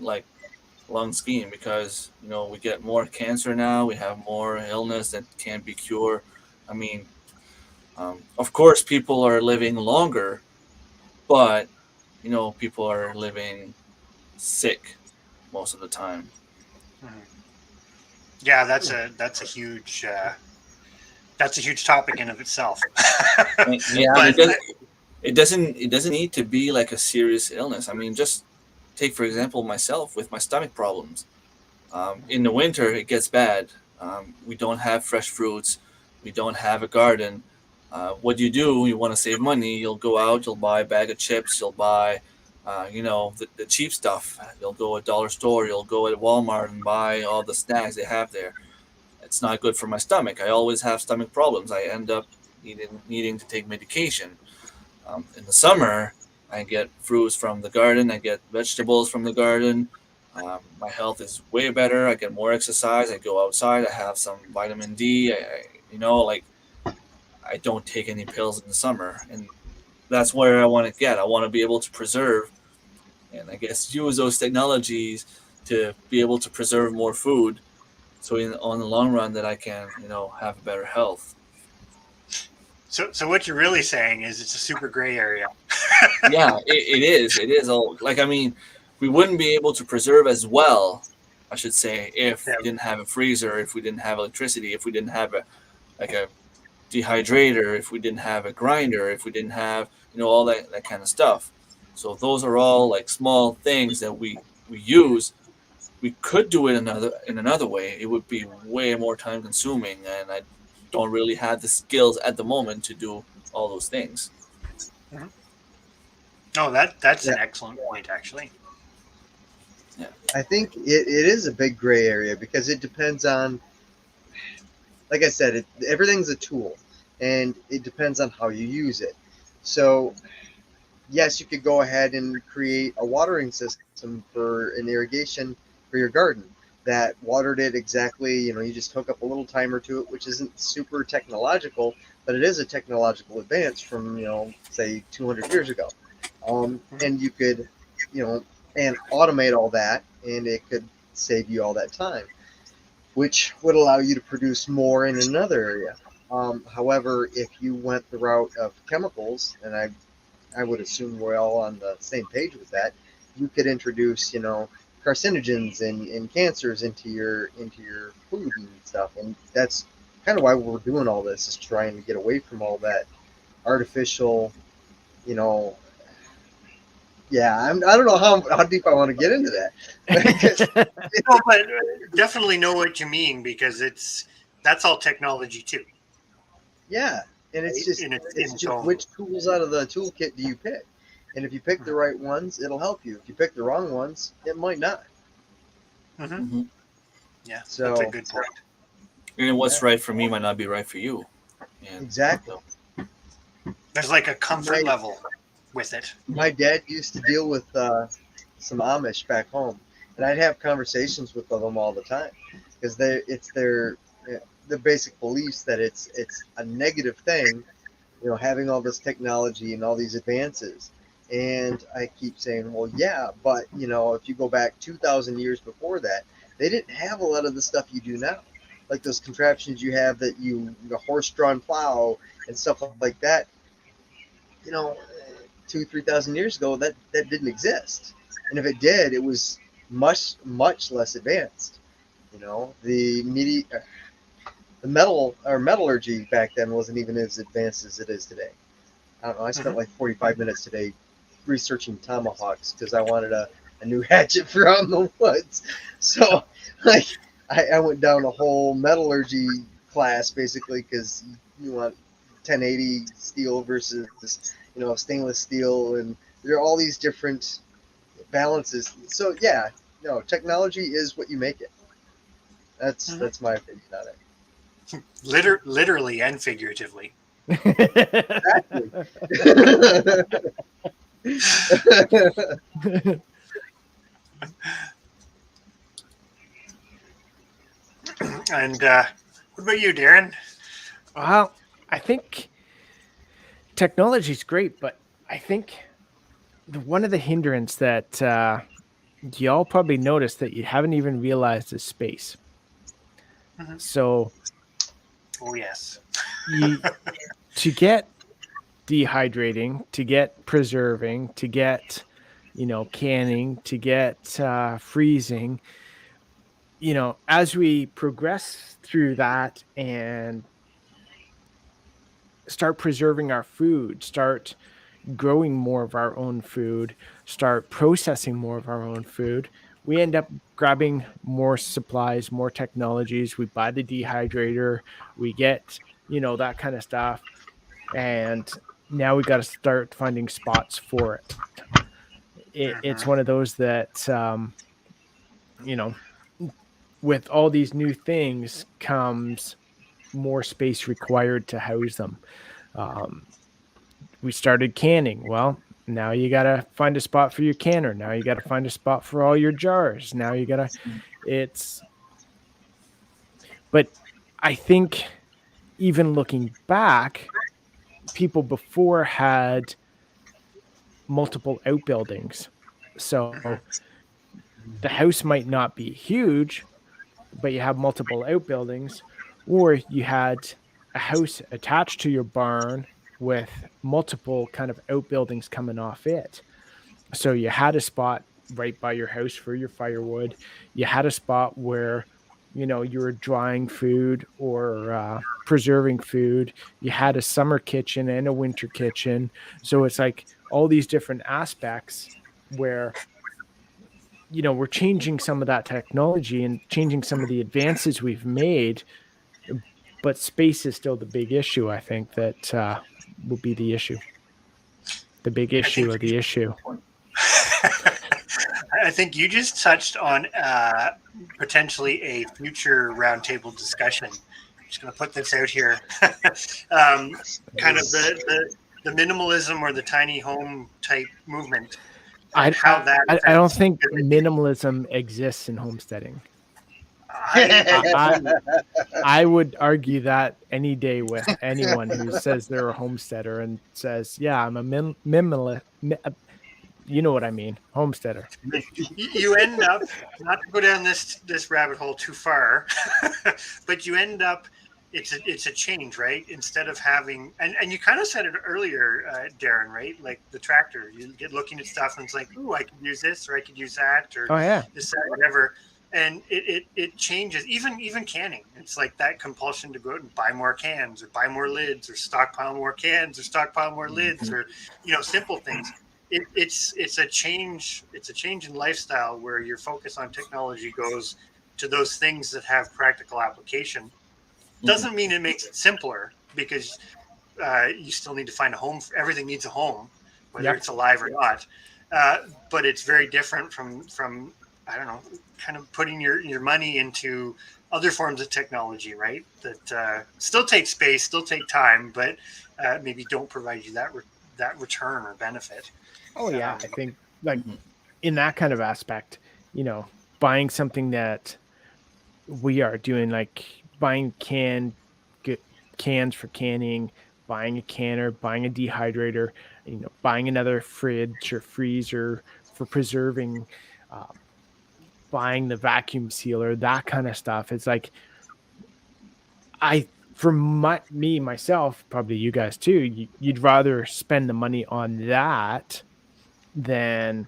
scheme, because we get more cancer now, we have more illness that can't be cured. I mean, of course people are living longer, but people are living sick most of the time. Mhm. Yeah, that's a huge topic in of itself. And, and But it doesn't need to be like a serious illness. I mean, just take for example myself with my stomach problems. In the winter, it gets bad. We don't have fresh fruits. We don't have a garden. What do? You want to save money. You'll go out, you'll buy a bag of chips, you'll buy, the cheap stuff. You'll go at dollar store, you'll go at Walmart and buy all the snacks they have there. It's not good for my stomach. I always have stomach problems. I end up needing to take medication. In the summer, I get fruits from the garden. I get vegetables from the garden. My health is way better. I get more exercise. I go outside. I have some vitamin D. Like I don't take any pills in the summer, and that's where I want to get. I want to be able to preserve, and I guess use those technologies to be able to preserve more food. So on the long run, that I can have better health. so what you're really saying is it's a super gray area. Yeah, it is. It is all like, I mean, we wouldn't be able to preserve as well, I should say, if Yeah. we didn't have a freezer, if we didn't have electricity, if we didn't have a dehydrator, if we didn't have a grinder, if we didn't have all that kind of stuff. So those are all like small things that we use. We could do it in another way. It would be way more time consuming, and I don't really have the skills at the moment to do all those things. Mhm. No, that's Yeah, an excellent point, actually. Yeah. I think it is a big gray area because it depends on, like I said, everything's a tool, and it depends on how you use it. So yes, you could go ahead and create a watering system for an irrigation for your garden that watered it exactly. You just hook up a little timer to it, which isn't super technological, but it is a technological advance from, say 200 years ago. Mhm. And you could, you know, and automate all that, and it could save you all that time, which would allow you to produce more in another area. However, if you went the route of chemicals, and I would assume we're all on the same page with that. You could introduce, carcinogens and cancers into your food and stuff, and that's kind of why we're doing all this, is trying to get away from all that artificial, you know, Yeah, I don't know how deep I want to get into that. No, but definitely know what you mean, because that's all technology too. Yeah, and it's Right? just In it's its just own. which tools out of the toolkit do you pick? And if you pick the right ones, it'll help you. If you pick the wrong ones, it might not. Mm-hmm. Hmm. Yeah, that's a So good point. And what's yeah, right for me might not be right for you. And exactly. so, There's like a comfort My level with it. my dad used to deal with some Amish back home, and I'd have conversations with them all the time because it's their basic beliefs that it's a negative thing, having all this technology and all these advances. And I keep saying, well, yeah, but if you go back 2,000 years before that, they didn't have a lot of the stuff you do now, like those contraptions you have that the horse-drawn plow and stuff like that. You know, 2,000 to 3,000 years ago, that didn't exist, and if it did, it was much less advanced. The metal or metallurgy back then wasn't even as advanced as it is today. I don't know. I spent Mhm. like 45 minutes today researching tomahawks because I wanted a new hatchet for out in the woods. So, like, I went down a whole metallurgy class basically because you want 1080 steel versus stainless steel, and there are all these different balances. So yeah, no, technology is what you make it. That's Mhm. that's my opinion on it. Literally and figuratively. Exactly. And what about you, Darren? Well, I think technology is great, but I think one of the hindrance that y'all probably noticed that you haven't even realized is space. Mhm. So Oh yes. you to get dehydrating, to get preserving, to get canning, to get freezing. As we progress through that and start preserving our food, start growing more of our own food, start processing more of our own food, we end up grabbing more supplies, more technologies. We buy the dehydrator, we get, that kind of stuff. And now we got to start finding spots for it. It's Mhm. one of those that, you know, with all these new things comes more space required to house them. Um, we started canning. Well, now you got to find a spot for your canner. Now you got to find a spot for all your jars. Now you got to, it's, but I think even looking back, people before had multiple outbuildings. Mhm. So the house might not be huge, but you have multiple outbuildings, or you had a house attached to your barn with multiple kind of outbuildings coming off it. So you had a spot right by your house for your firewood. You had a spot where you were drying food or preserving food. You had a summer kitchen and a winter kitchen. So it's like all these different aspects where we're changing some of that technology and changing some of the advances we've made, but space is still the big issue. I think that will be the big I think issue of the issue. I think you just touched on potentially a future roundtable discussion. I'm just going to put this out here. Kind of the minimalism or the tiny home type movement, and I, how I that I don't affects. think minimalism exists in homesteading. I, I I agree. I would argue that any day with anyone who says they're a homesteader and says, "Yeah, I'm a minimalist." You know what I mean, homesteader. You end up, not to go down this rabbit hole too far, but you end up, it's a change, right? Instead of having, and you kind of said it earlier, Darren, right? Like the tractor, you get looking at stuff and it's like, oh, I could use this or I could use that or Oh yeah, this, that, whatever. And it changes, even canning. It's like that compulsion to go out and buy more cans or buy more lids or stockpile more cans or stockpile more lids, or simple things. it's a change. It's a change in lifestyle where your focus on technology goes to those things that have practical application. Doesn't mean it makes it simpler, because you still need to find a home. Everything needs a home, whether Yep. it's alive or not. But it's very different from I don't know, kind of putting your money into other forms of technology, right? That still take space, still take time, but maybe don't provide you that return or benefit. Oh yeah, Um, I think like Mhm. in that kind of aspect, you know, buying something that we are doing, like buying get cans for canning, buying a canner, buying a dehydrator, buying another fridge or freezer for preserving, um, buying the vacuum sealer, that kind of stuff. It's like I for me myself, probably you guys too, you'd rather spend the money on that than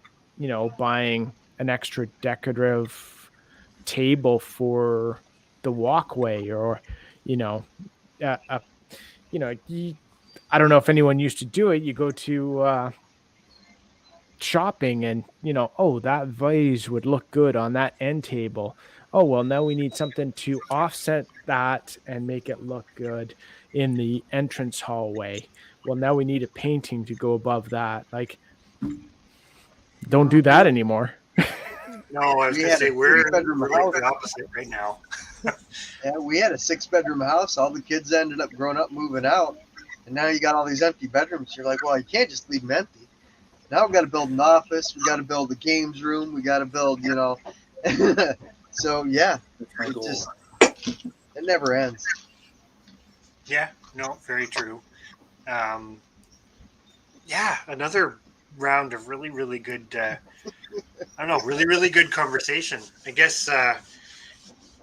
buying an extra decorative table for the walkway, or you know a I don't know if anyone used to do it. You go to shopping and oh, that vase would look good on that end table. Oh well, now we need something to offset that and make it look good in the entrance hallway. Well, now we need a painting to go above that. Like, don't do that anymore. no, I was We gonna had a say six-bedroom we're like house. the opposite right now. Yeah, we had a 6-bedroom house. All the kids ended up growing up moving out, and now you got all these empty bedrooms. You're like, well, you can't just leave them empty. Now we got to build an office. We got to build a games room. We got to build, So yeah, That's my it goal. just it never ends. Yeah, no, very true. Um, yeah, another round of really, really good. I don't know, really, really good conversation. I guess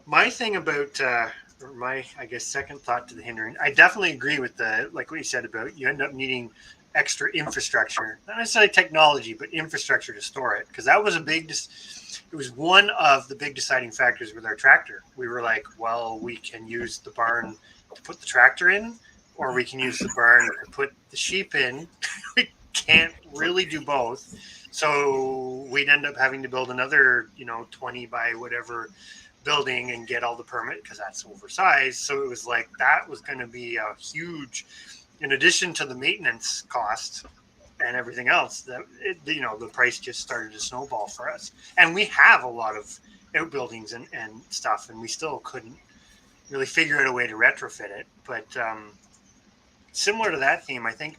my thing about, or my, I guess, second thought to the hindering, I definitely agree with like what you said about you end up needing extra infrastructure, not necessarily technology, but infrastructure to store it. Because that was it was one of the big deciding factors with our tractor. We were like, well, we can use the barn to put the tractor in, or we can use the barn to put the sheep in. We can't really do both. So we'd end up having to build another, 20 by whatever building and get all the permit, because that's oversized. So it was like that was going to be a huge, in addition to the maintenance cost and everything else, that the price just started to snowball for us. And we have a lot of outbuildings and stuff, and we still couldn't really figure out a way to retrofit it. But similar to that theme, I think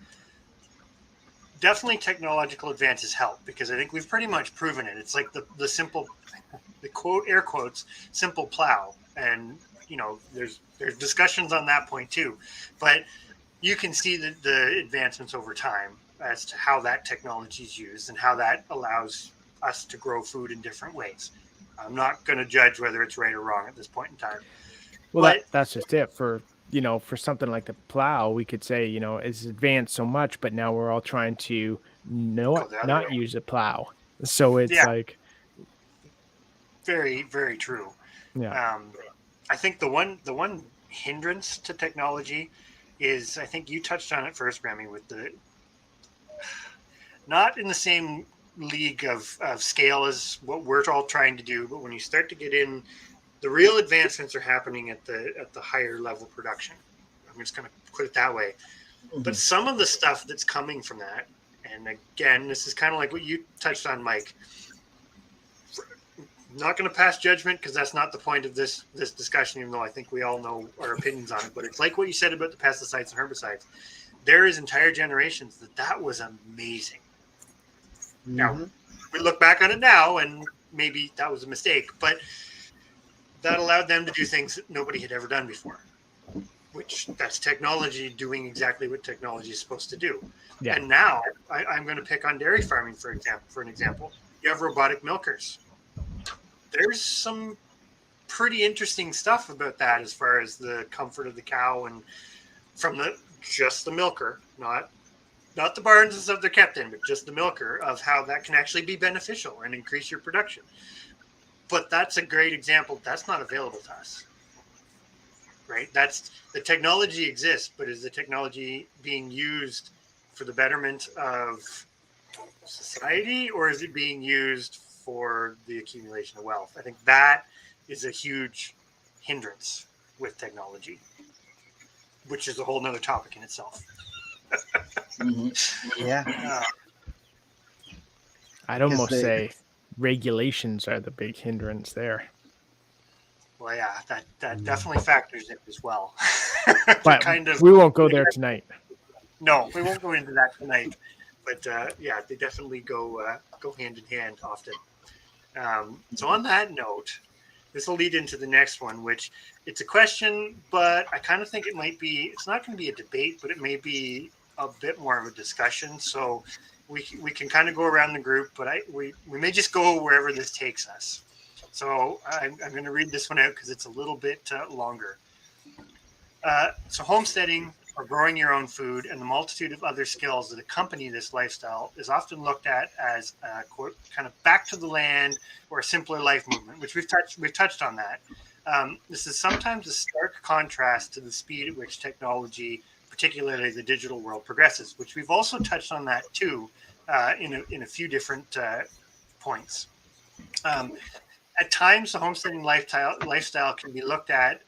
definitely technological advances help, because I think we've pretty much proven it. It's like the simple, the quote air quotes, simple plow. And there's discussions on that point too, but you can see the advancements over time as to how that technology is used and how that allows us to grow food in different ways. I'm not going to judge whether it's right or wrong at this point in time, Well, but that's just it for for something like the plow. We could say it's advanced so much, but now we're all trying to go the other way. not use a plow. So it's Yeah, like, very, very true. yeah, Um, I think the one hindrance to technology is, I think you touched on it first, Grammy, with the not in the same league of scale as what we're all trying to do, but when you start to get in, the real advancements are happening at the higher level production. I'm just going to put it that way. But Mhm. some of the stuff that's coming from that, and again, this is kind of like what you touched on, Mike. Not going to pass judgment, because that's not the point of this discussion, even though I think we all know our opinions on it. But it's like what you said about the pesticides and herbicides. There is entire generations that was amazing. Now, Mm-hmm. we look back on it now, and maybe that was a mistake, but that allowed them to do things that nobody had ever done before, which that's technology doing exactly what technology is supposed to do. yeah. And now I'm going to pick on dairy farming, for an example. You have robotic milkers. There's some pretty interesting stuff about that, as far as the comfort of the cow, and from just the milker, not the barns and stuff they're kept in, but just the milker, of how that can actually be beneficial and increase your production. But that's a great example. That's not available to us, right? That's the technology exists, but is the technology being used for the betterment of society, or is it being used for the accumulation of wealth? I think that is a huge hindrance with technology, which is a whole nother topic in itself. Yeah. I'd almost they- say regulations are the big hindrance there. Well, yeah, that definitely factors in as well. But we won't go there tonight. No, we won't go into that tonight. But yeah, they definitely go hand in hand often. So on that note, this will lead into the next one, which it's a question, but I kind of think it might be. It's not going to be a debate, but it may be a bit more of a discussion. So we can kind of go around the group, but we may just go wherever this takes us. So I'm going to read this one out because it's a little bit longer. So homesteading, or growing your own food, and the multitude of other skills that accompany this lifestyle is often looked at as a quote, kind of back to the land or a simpler life movement, which we've touched on that. This is sometimes a stark contrast to the speed at which technology, particularly the digital world, progresses, which we've also touched on that too in a few different points. At times, the homesteading lifestyle can be looked at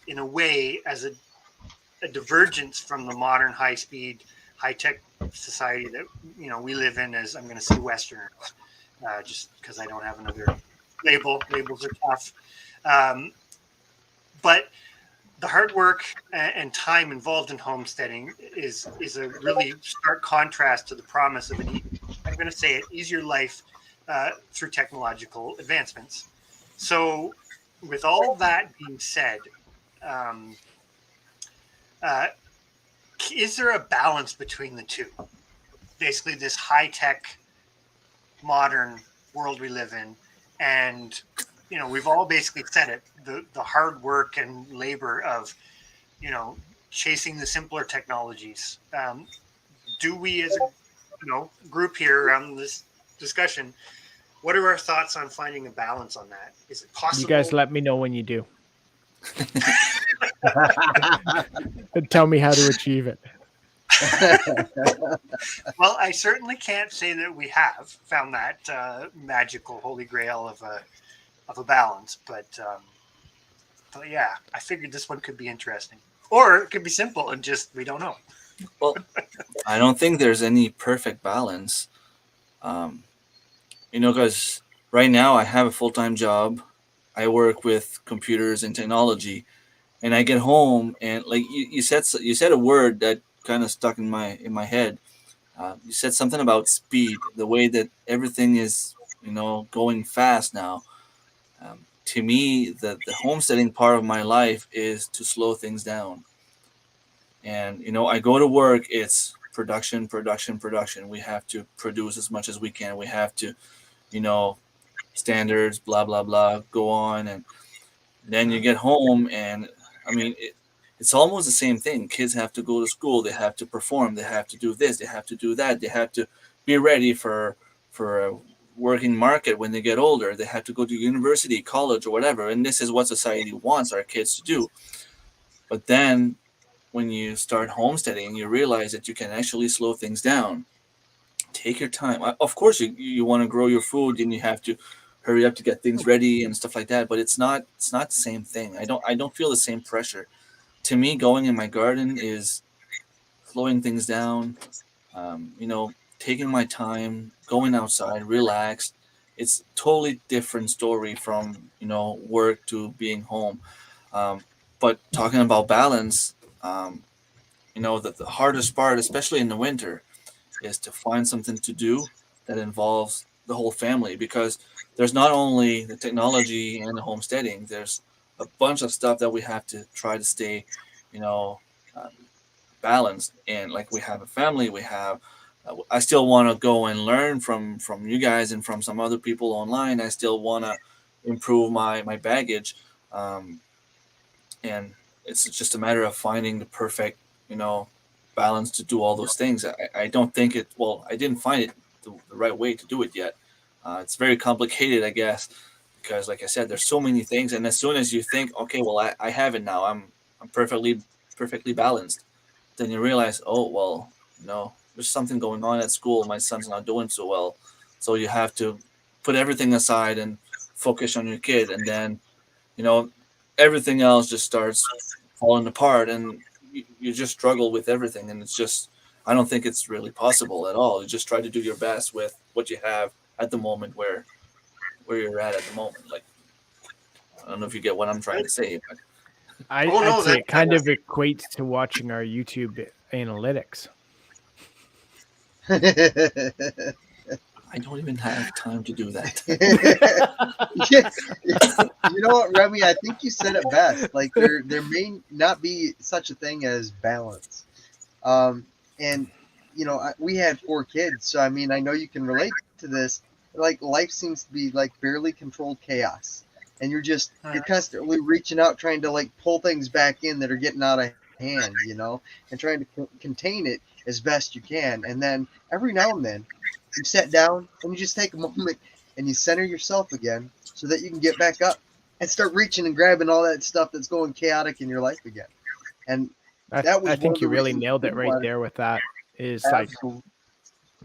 in a way as a divergence from the modern high-speed, high-tech society that we live in. As I'm going to say, Western, just because I don't have another label. Labels are tough, but the hard work and time involved in homesteading is a really stark contrast to the promise of I'm going to say it, easier life through technological advancements. So, with all that being said, is there a balance between the two? Basically, this high-tech, modern world we live in, and we've all basically said it: the hard work and labor of chasing the simpler technologies. Do we, as a group here around this discussion, what are our thoughts on finding a balance on that? Is it possible? You guys let me know when you do. And tell me how to achieve it. Well, I certainly can't say that we have found that magical holy grail of a balance, but yeah, I figured this one could be interesting, or it could be simple and just we don't know. Well, I don't think there's any perfect balance. Because right now I have a full-time job. I work with computers and technology, and I get home and like you said a word that kind of stuck in my head. You said something about speed, the way that everything is, going fast now. To me, the homesteading part of my life is to slow things down. And I go to work. It's production, production, production. We have to produce as much as we can. We have to, you know, standards, blah blah blah, go on, and then you get home, and I mean, it's almost the same thing. Kids have to go to school. They have to perform. They have to do this. They have to do that. They have to be ready for a working market when they get older. They have to go to university, college, or whatever. And this is what society wants our kids to do. But then when you start homesteading, you realize that you can actually slow things down. Take your time. Of course, you want to grow your food, and you have to hurry up to get things ready and stuff like that. But it's not the same thing. I don't feel the same pressure. To me, going in my garden is slowing things down. Taking my time, going outside, relaxed. It's totally different story from work to being home. But talking about balance, the hardest part, especially in the winter, is to find something to do that involves the whole family, because there's not only the technology and the homesteading, there's a bunch of stuff that we have to try to stay, you know, um, balanced. And like, we have a family, we have, I still want to go and learn from you guys and from some other people online. I still want to improve my baggage. Um, and it's just a matter of finding the perfect balance to do all those things. I don't think I didn't find it the right way to do it yet. It's very complicated, I guess, because like I said, there's so many things, and as soon as you think, okay, well, I have it now, I'm perfectly balanced, then you realize, oh well, there's something going on at school. My son's not doing so well. So you have to put everything aside and focus on your kid. And then, everything else just starts falling apart, and you just struggle with everything. And it's just, I don't think it's really possible at all. You just try to do your best with what you have at the moment where you're at the moment. Like, I don't know if you get what I'm trying to say, but I'd say it kind of equates to watching our YouTube analytics. I don't even have time to do that. You know what, Remy? I think you said it best. Like there may not be such a thing as balance. And we had 4 kids, so I mean, I know you can relate to this. Like life seems to be like barely controlled chaos, and you're constantly reaching out, trying to like pull things back in that are getting out of hand, and trying to contain it as best you can. And then every now and then, you sit down and you just take a moment and you center yourself again, so that you can get back up and start reaching and grabbing all that stuff that's going chaotic in your life again. And that was I think you really nailed it right there with that. Is absolutely.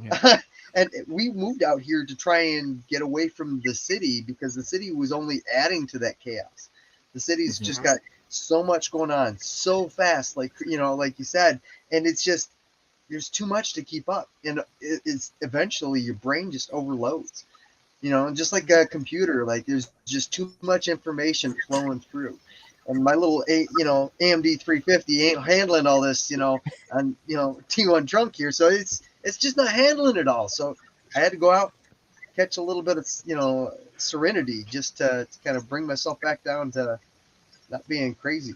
Yeah. And we moved out here to try and get away from the city because the city was only adding to that chaos. The city's just got so much going on so fast, like you said, and it's just there's too much to keep up, and it's eventually your brain just overloads. Just like a computer, like there's just too much information flowing through. And my little AMD 350 ain't handling all this, on T1 trunk here, so it's just not handling it all. So I had to go out, catch a little bit of serenity, just to kind of bring myself back down to not being crazy.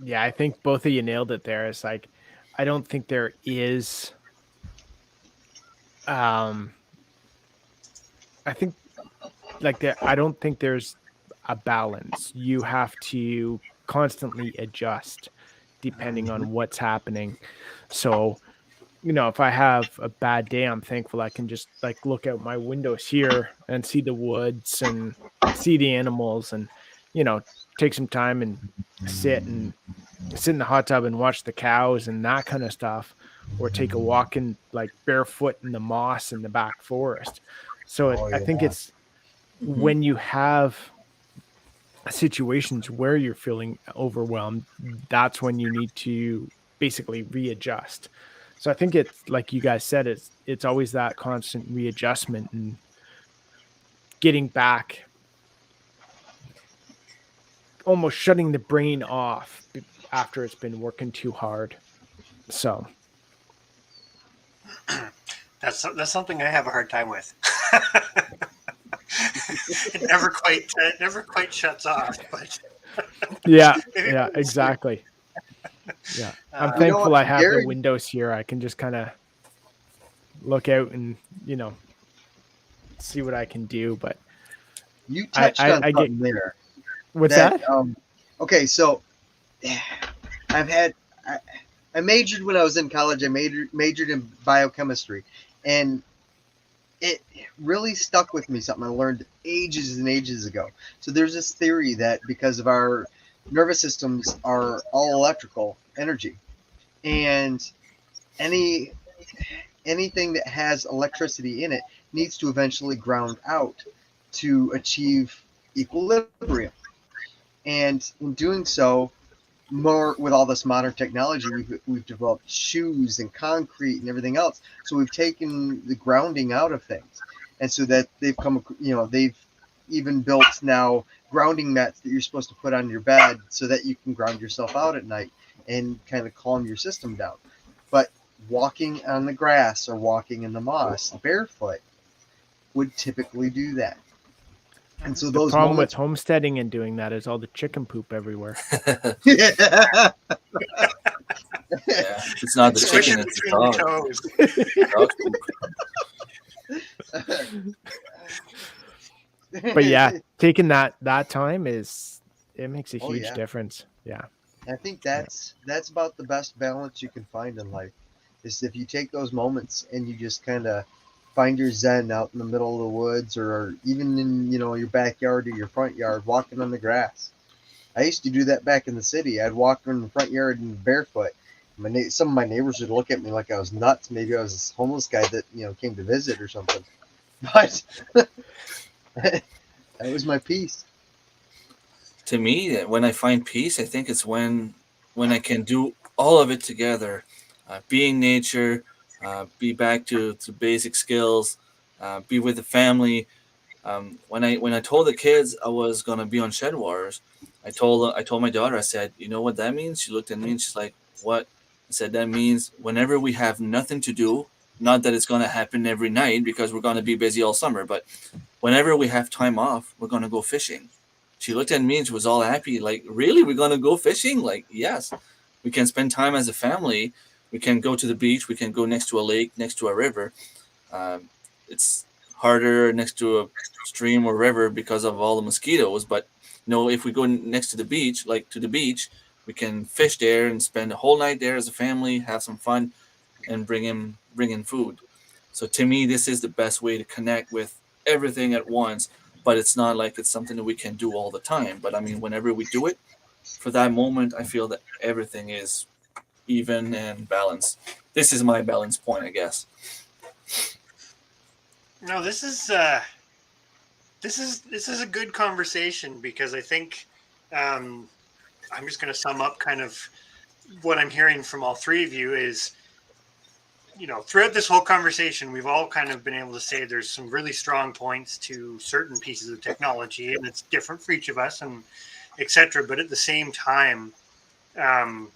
Yeah, I think both of you nailed it there. It's like, I don't think there is, I think I don't think there's a balance. You have to constantly adjust depending on what's happening. So, if I have a bad day, I'm thankful I can just like look out my windows here and see the woods and see the animals, and take some time and sit in the hot tub and watch the cows and that kind of stuff, or take a walk in like barefoot in the moss in the back forest. So I think it's when you have situations where you're feeling overwhelmed, that's when you need to basically readjust. So I think it's like you guys said, it's always that constant readjustment and getting back, almost shutting the brain off after it's been working too hard. So that's something I have a hard time with. It never quite shuts off, but yeah, exactly. Yeah, I'm thankful I have the windows here. I can just kind of look out and see what I can do. But you touched on something there. What's that? Okay, so I majored when I was in college. I majored in biochemistry, and it really stuck with me. Something I learned ages and ages ago. So there's this theory that because of our nervous systems are all electrical energy, and anything that has electricity in it needs to eventually ground out to achieve equilibrium. And in doing so, more with all this modern technology, we've developed shoes and concrete and everything else. So we've taken the grounding out of things, and so that they've they've even built now grounding mats that you're supposed to put on your bed so that you can ground yourself out at night and kind of calm your system down. But walking on the grass or walking in the moss barefoot would typically do that. And so the problem with homesteading and doing that is all the chicken poop everywhere. Yeah. It's not the chicken, it's the dog. But yeah, taking that time it makes a huge difference. Yeah. I think that's about the best balance you can find in life, is if you take those moments and you just kind of find your zen out in the middle of the woods, or even in your backyard or your front yard, walking on the grass. I used to do that back in the city. I'd walk in the front yard and barefoot, Some of my neighbors would look at me like I was nuts. Maybe I was this homeless guy that came to visit or something. But that was my peace. To me, when I find peace, I think it's when I can do all of it together, being nature, be back to basic skills, be with the family. When I told the kids I was gonna be on Shed Wars, I told my daughter, I said, you know what that means? She looked at me and she's like, what? I said that means whenever we have nothing to do, not that it's gonna happen every night because we're gonna be busy all summer, but whenever we have time off, we're gonna go fishing. She looked at me and she was all happy, like, really? We're gonna go fishing? Like, yes. We can spend time as a family. We can go to the beach. We can go next to a lake, next to a river. It's harder next to a stream or river because of all the mosquitoes. But if we go next to the beach, like to the beach, we can fish there and spend a whole night there as a family, have some fun, and bring in food. So to me, this is the best way to connect with everything at once. But it's not like it's something that we can do all the time. But I mean, whenever we do it, for that moment, I feel that everything is even and balanced. This is my balance point, I guess. No, this is a good conversation because I think I'm just going to sum up kind of what I'm hearing from all three of you is, throughout this whole conversation, we've all kind of been able to say there's some really strong points to certain pieces of technology, and it's different for each of us, and etc. But at the same time, um,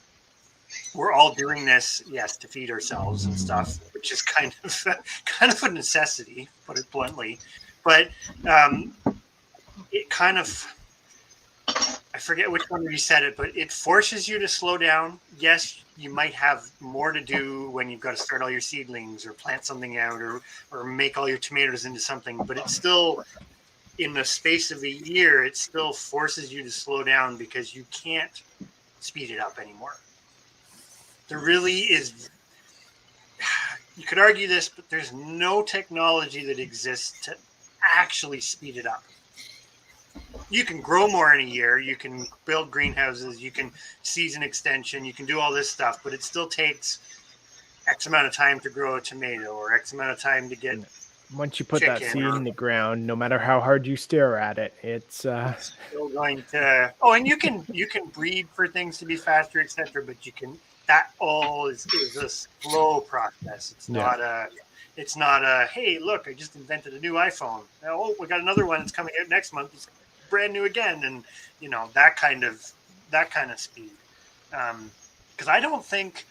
we're all doing this, yes, to feed ourselves and stuff, which is kind of kind of a necessity, put it bluntly. But um, it kind of, I forget which one of you said it, but it forces you to slow down. Yes, you might have more to do when you've got to start all your seedlings or plant something out or make all your tomatoes into something, but it's still in the space of a year, it still forces you to slow down because you can't speed it up anymore. There really is, you could argue this, but there's no technology that exists to actually speed it up. You can grow more in a year, you can build greenhouses, you can season extension, you can do all this stuff, but it still takes X amount of time to grow a tomato or X amount of time to get Once you put that chicken seed or in the ground, no matter how hard you stare at it, it's still going to. Oh, and you can breed for things to be faster, etc. But that all is a slow process. yeah. It's not a hey, look, I just invented a new iPhone. Oh, we got another one that's coming out next month. It's brand new again, and that kind of speed. Because I don't think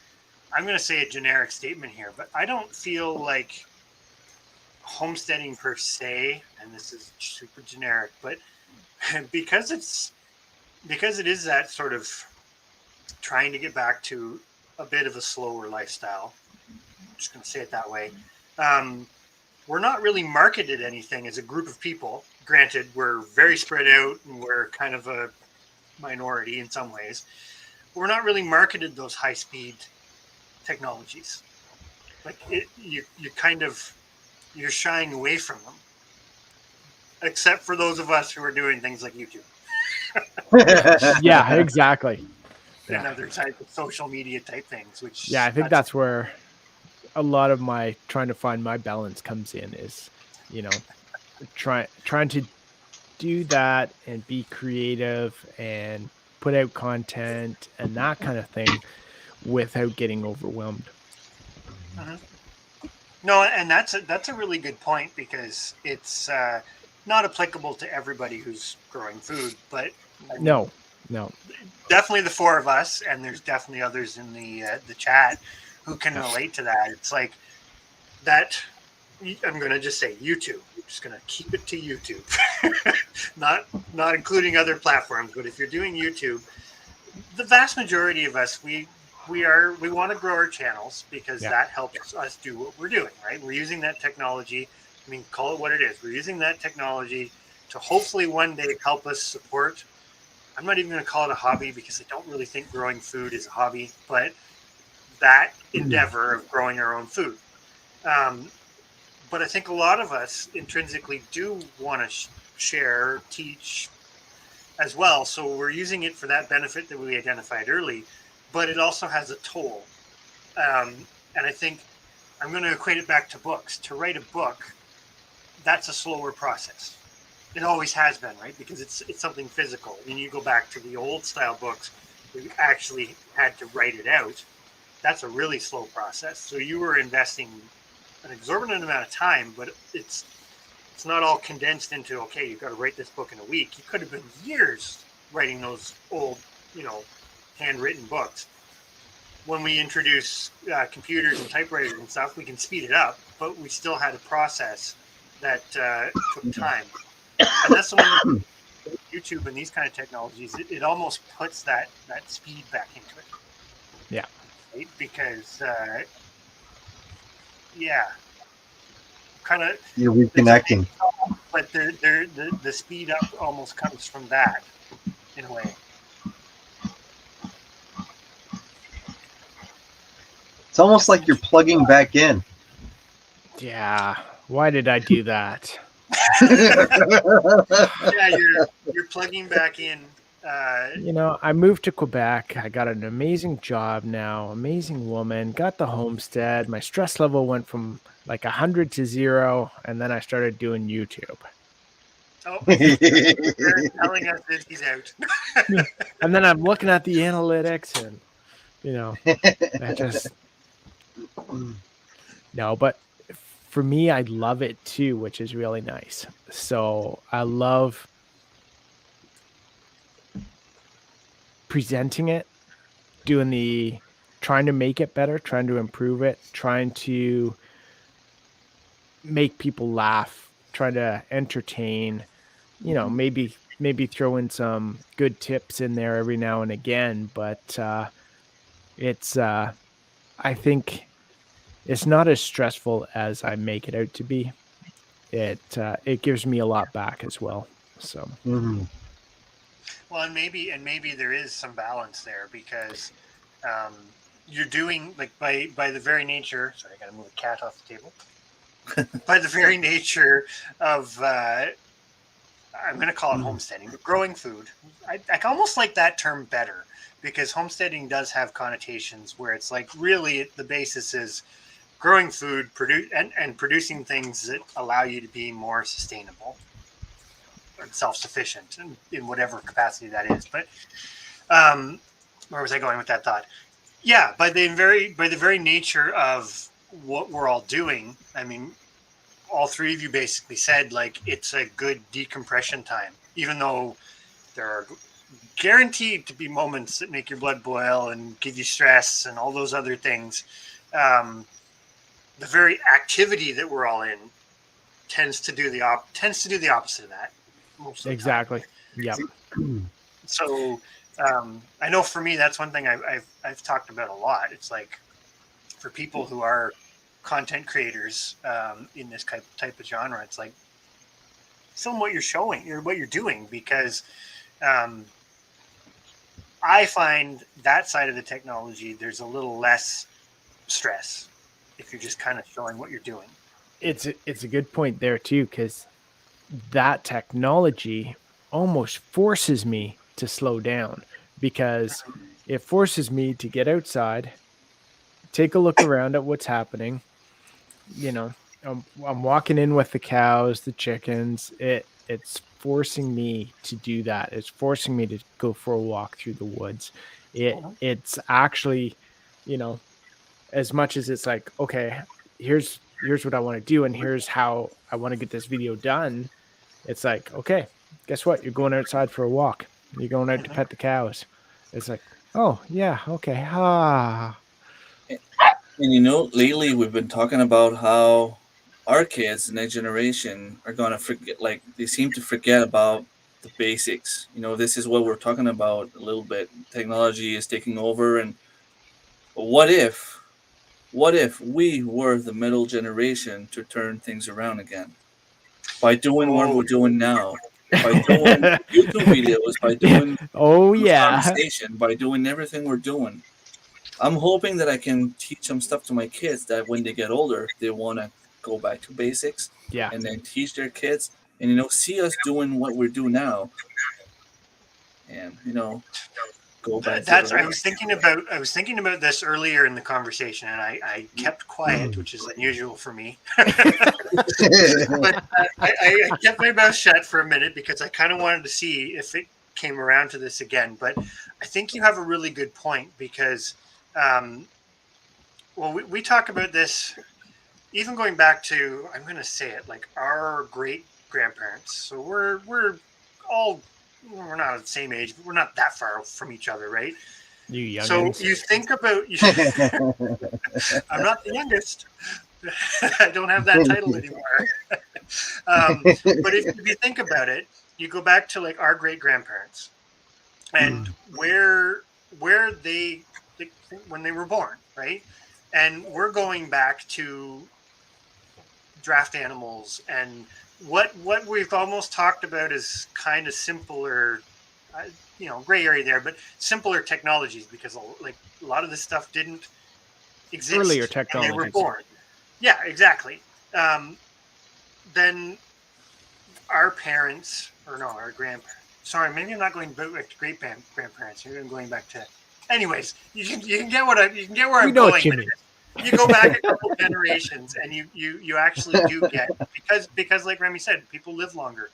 I'm going to say a generic statement here, but I don't feel like homesteading per se, and this is super generic, but because it is that sort of trying to get back to a bit of a slower lifestyle. I'm just going to say it that way. Um, we're not really marketed anything as a group of people. Granted, we're very spread out and we're kind of a minority in some ways. We're not really marketed those high speed technologies. Like you're shying away from them, except for those of us who are doing things like YouTube Yeah, exactly. and Yeah. other type of social media type things. Which Yeah, I think that's where a lot of my trying to find my balance comes in is, you know, trying to do that and be creative and put out content and that kind of thing without getting overwhelmed. Mhm. No, and that's a really good point because it's not applicable to everybody who's growing food, but I mean, No. definitely the four of us, and there's definitely others in the chat who can Yeah. relate to that. It's like that. I'm going to just say YouTube. I'm just going to keep it to YouTube, not including other platforms. But if you're doing YouTube, the vast majority of us we want to grow our channels because Yeah. that helps us do what we're doing, right? We're using that technology. I mean, call it what it is. We're using that technology to hopefully one day help us support. I'm not even going to call it a hobby because I don't really think growing food is a hobby, but that endeavor of growing our own food. Um, but I think a lot of us intrinsically do want to share, teach as well. So we're using it for that benefit that we identified early, but it also has a toll. And I think I'm going to equate it back to books. To write a book, that's a slower process. It always has been, right? Because it's something physical. When you go back to the old style books, where you actually had to write it out. That's a really slow process. So you were investing an exorbitant amount of time, but it's not all condensed into, okay, you've got to write this book in a week. You could have been years writing those old, handwritten books. When we introduce computers and typewriters and stuff, we can speed it up, but we still had a process that took time. And that's the one with YouTube and these kind of technologies, it almost puts that speed back into it. Yeah. Right? Because, kind of You're reconnecting. But the speed up almost comes from that in a way. It's almost like you're plugging back in. Yeah. Why did I do that? Yeah, you're plugging back in. I moved to Quebec. I got an amazing job now, amazing woman, got the homestead. My stress level went from like 100 to 0, and then I started doing YouTube. Oh, Aaron's telling us that he's out. And then I'm looking at the analytics, and I just no. But for me, I love it too, which is really nice. So I love presenting it, trying to make it better, trying to improve it, trying to make people laugh, trying to entertain, maybe throw in some good tips in there every now and again. But it's I think it's not as stressful as I make it out to be. It gives me a lot back as well. So Well, and maybe there is some balance there because you're doing, like, by the very nature. Sorry, I got to move a cat off the table. By the very nature of I'm going to call it homesteading, but growing food. I almost like that term better because homesteading does have connotations where it's like really the basis is growing food, and producing things that allow you to be more sustainable or self-sufficient in whatever capacity that is. But where was I going with that thought? Yeah, by the very nature of what we're all doing, I mean, all three of you basically said like it's a good decompression time, even though there are guaranteed to be moments that make your blood boil and give you stress and all those other things. The very activity that we're all in tends to do the opposite of that. Most of the exactly. Yep. So I know for me that's one thing I've talked about a lot. It's like for people who are content creators in this type of genre, it's like some of what you're showing or what you're doing, because I find that side of the technology there's a little less stress if you're just kind of showing what you're doing. It's a good point there too, because that technology almost forces me to slow down, because it forces me to get outside, take a look around at what's happening. I'm walking in with the cows, the chickens. It's forcing me to do that. It's forcing me to go for a walk through the woods. It's actually, as much as it's like, okay, here's what I want to do, and here's how I want to get this video done. It's like, okay, guess what? You're going outside for a walk. You're going out to pet the cows. It's like, oh yeah, okay. And lately we've been talking about how our kids, the next generation, are gonna forget. Like they seem to forget about the basics. This is what we're talking about a little bit. Technology is taking over, and what if we were the middle generation to turn things around again by doing what we're doing now, by doing YouTube videos, by doing conversation, by doing everything we're doing. I'm hoping that I can teach some stuff to my kids that when they get older, they want to go back to basics and then teach their kids and, see us doing what we do now and, go back. That's I was thinking about this earlier in the conversation, and I kept quiet, which is unusual for me. But I kept my mouth shut for a minute because I kind of wanted to see if it came around to this again. But I think you have a really good point because, well, we talk about this even going back to, I'm going to say it, like our great grandparents. So we're all, we're not the same age, but we're not that far from each other, right? You So youngins. you think about, I'm not the youngest. I don't have that title anymore. But if you think about it, you go back to like our great grandparents and where they when they were born, right? And we're going back to draft animals and what we've almost talked about is kind of simpler, gray area there, but simpler technologies because like a lot of this stuff didn't exist Earlier when they were technologies. born. Yeah, exactly. Then our parents, or no, our grandparents. Sorry, maybe I'm not going back to great grandparents. Maybe I'm going back to. Anyways, you can get what you can get where We I'm know going. what you with mean. this. You go back a couple generations, and you actually do get because like Remy said, people live longer.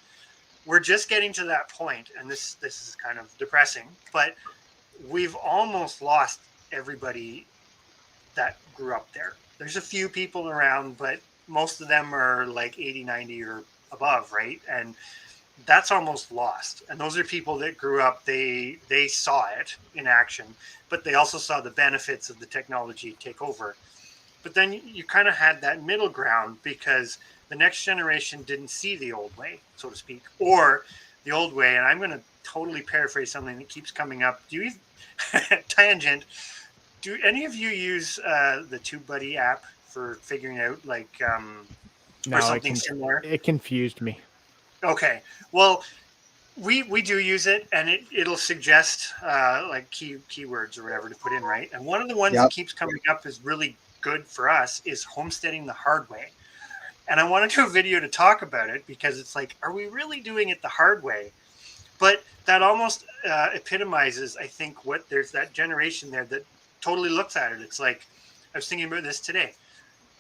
We're just getting to that point, and this is kind of depressing, but we've almost lost everybody that grew up there. There's a few people around, but most of them are like 80, 90 or above, right? And that's almost lost. And those are people that grew up, they saw it in action, but they also saw the benefits of the technology take over. But then you kind of had that middle ground because the next generation didn't see the old way, so to speak, or the old way. And I'm going to totally paraphrase something that keeps coming up. Do you tangent? Do any of you use the TubeBuddy app for figuring out like or something similar? It confused me. Okay, well, we do use it, and it'll suggest like keywords or whatever to put in, right? And one of the ones that keeps coming up is really good for us is homesteading the hard way. And I want to do a video to talk about it because it's like, are we really doing it the hard way? But that almost epitomizes, I think, what there's that generation there that totally looks at it. It's like, I was thinking about this today.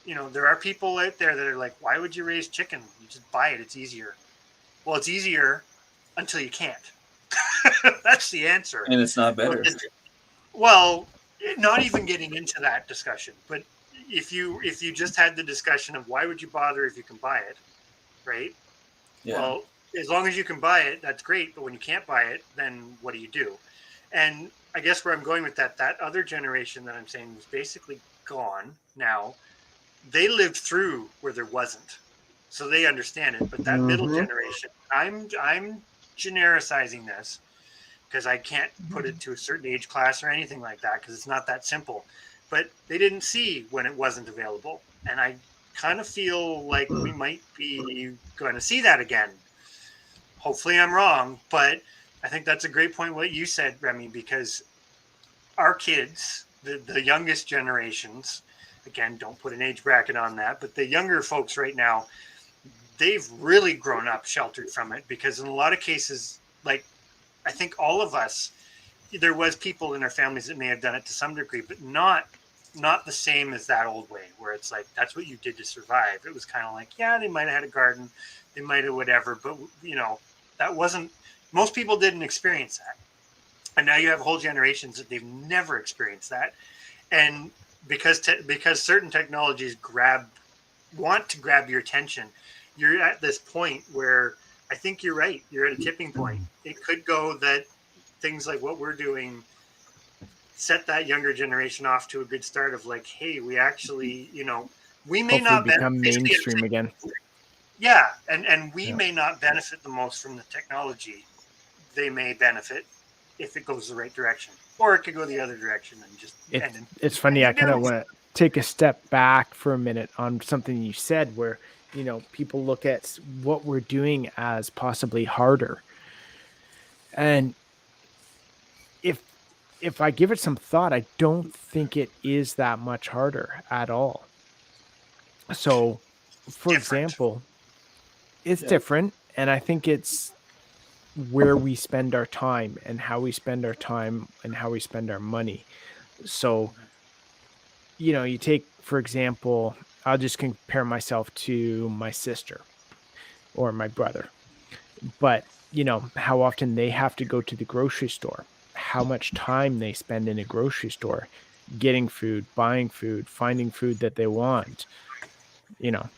There are people out there that are like, why would you raise chicken? You just buy it. It's easier. Well, it's easier until you can't. That's the answer. And it's not better. Well, not even getting into that discussion, but if you just had the discussion of why would you bother if you can buy it, right? Yeah. Well, as long as you can buy it, that's great. But when you can't buy it, then what do you do? And I guess where I'm going with that other generation that I'm saying is basically gone now. They lived through where there wasn't, so they understand it. But that middle generation, I'm genericizing this because I can't put it to a certain age class or anything like that because it's not that simple. But they didn't see when it wasn't available, and I kind of feel like we might be going to see that again. Hopefully I'm wrong, but I think that's a great point what you said, Remy, because our kids, the youngest generations, again, don't put an age bracket on that, but the younger folks right now, they've really grown up sheltered from it because in a lot of cases, like I think all of us, there was people in our families that may have done it to some degree, but not the same as that old way where it's like, that's what you did to survive. It was kind of like, yeah, they might've had a garden, they might've whatever, but that wasn't, most people didn't experience that. And now you have whole generations that they've never experienced that. And because certain technologies want to grab your attention, you're at this point where I think you're right. You're at a tipping point. It could go that things like what we're doing set that younger generation off to a good start of like, hey, we actually, we may Hopefully not become mainstream again. Yeah, and we may not benefit the most from the technology. They may benefit if it goes the right direction, or it could go the other direction and just end in. It's funny. I kind of want to take a step back for a minute on something you said where, people look at what we're doing as possibly harder. And if I give it some thought, I don't think it is that much harder at all. So, for Different. example, it's different. And I think it's where we spend our time and how we spend our time and how we spend our money. So, you take, for example, I'll just compare myself to my sister or my brother. But, how often they have to go to the grocery store, how much time they spend in a grocery store getting food, buying food, finding food that they want. You know,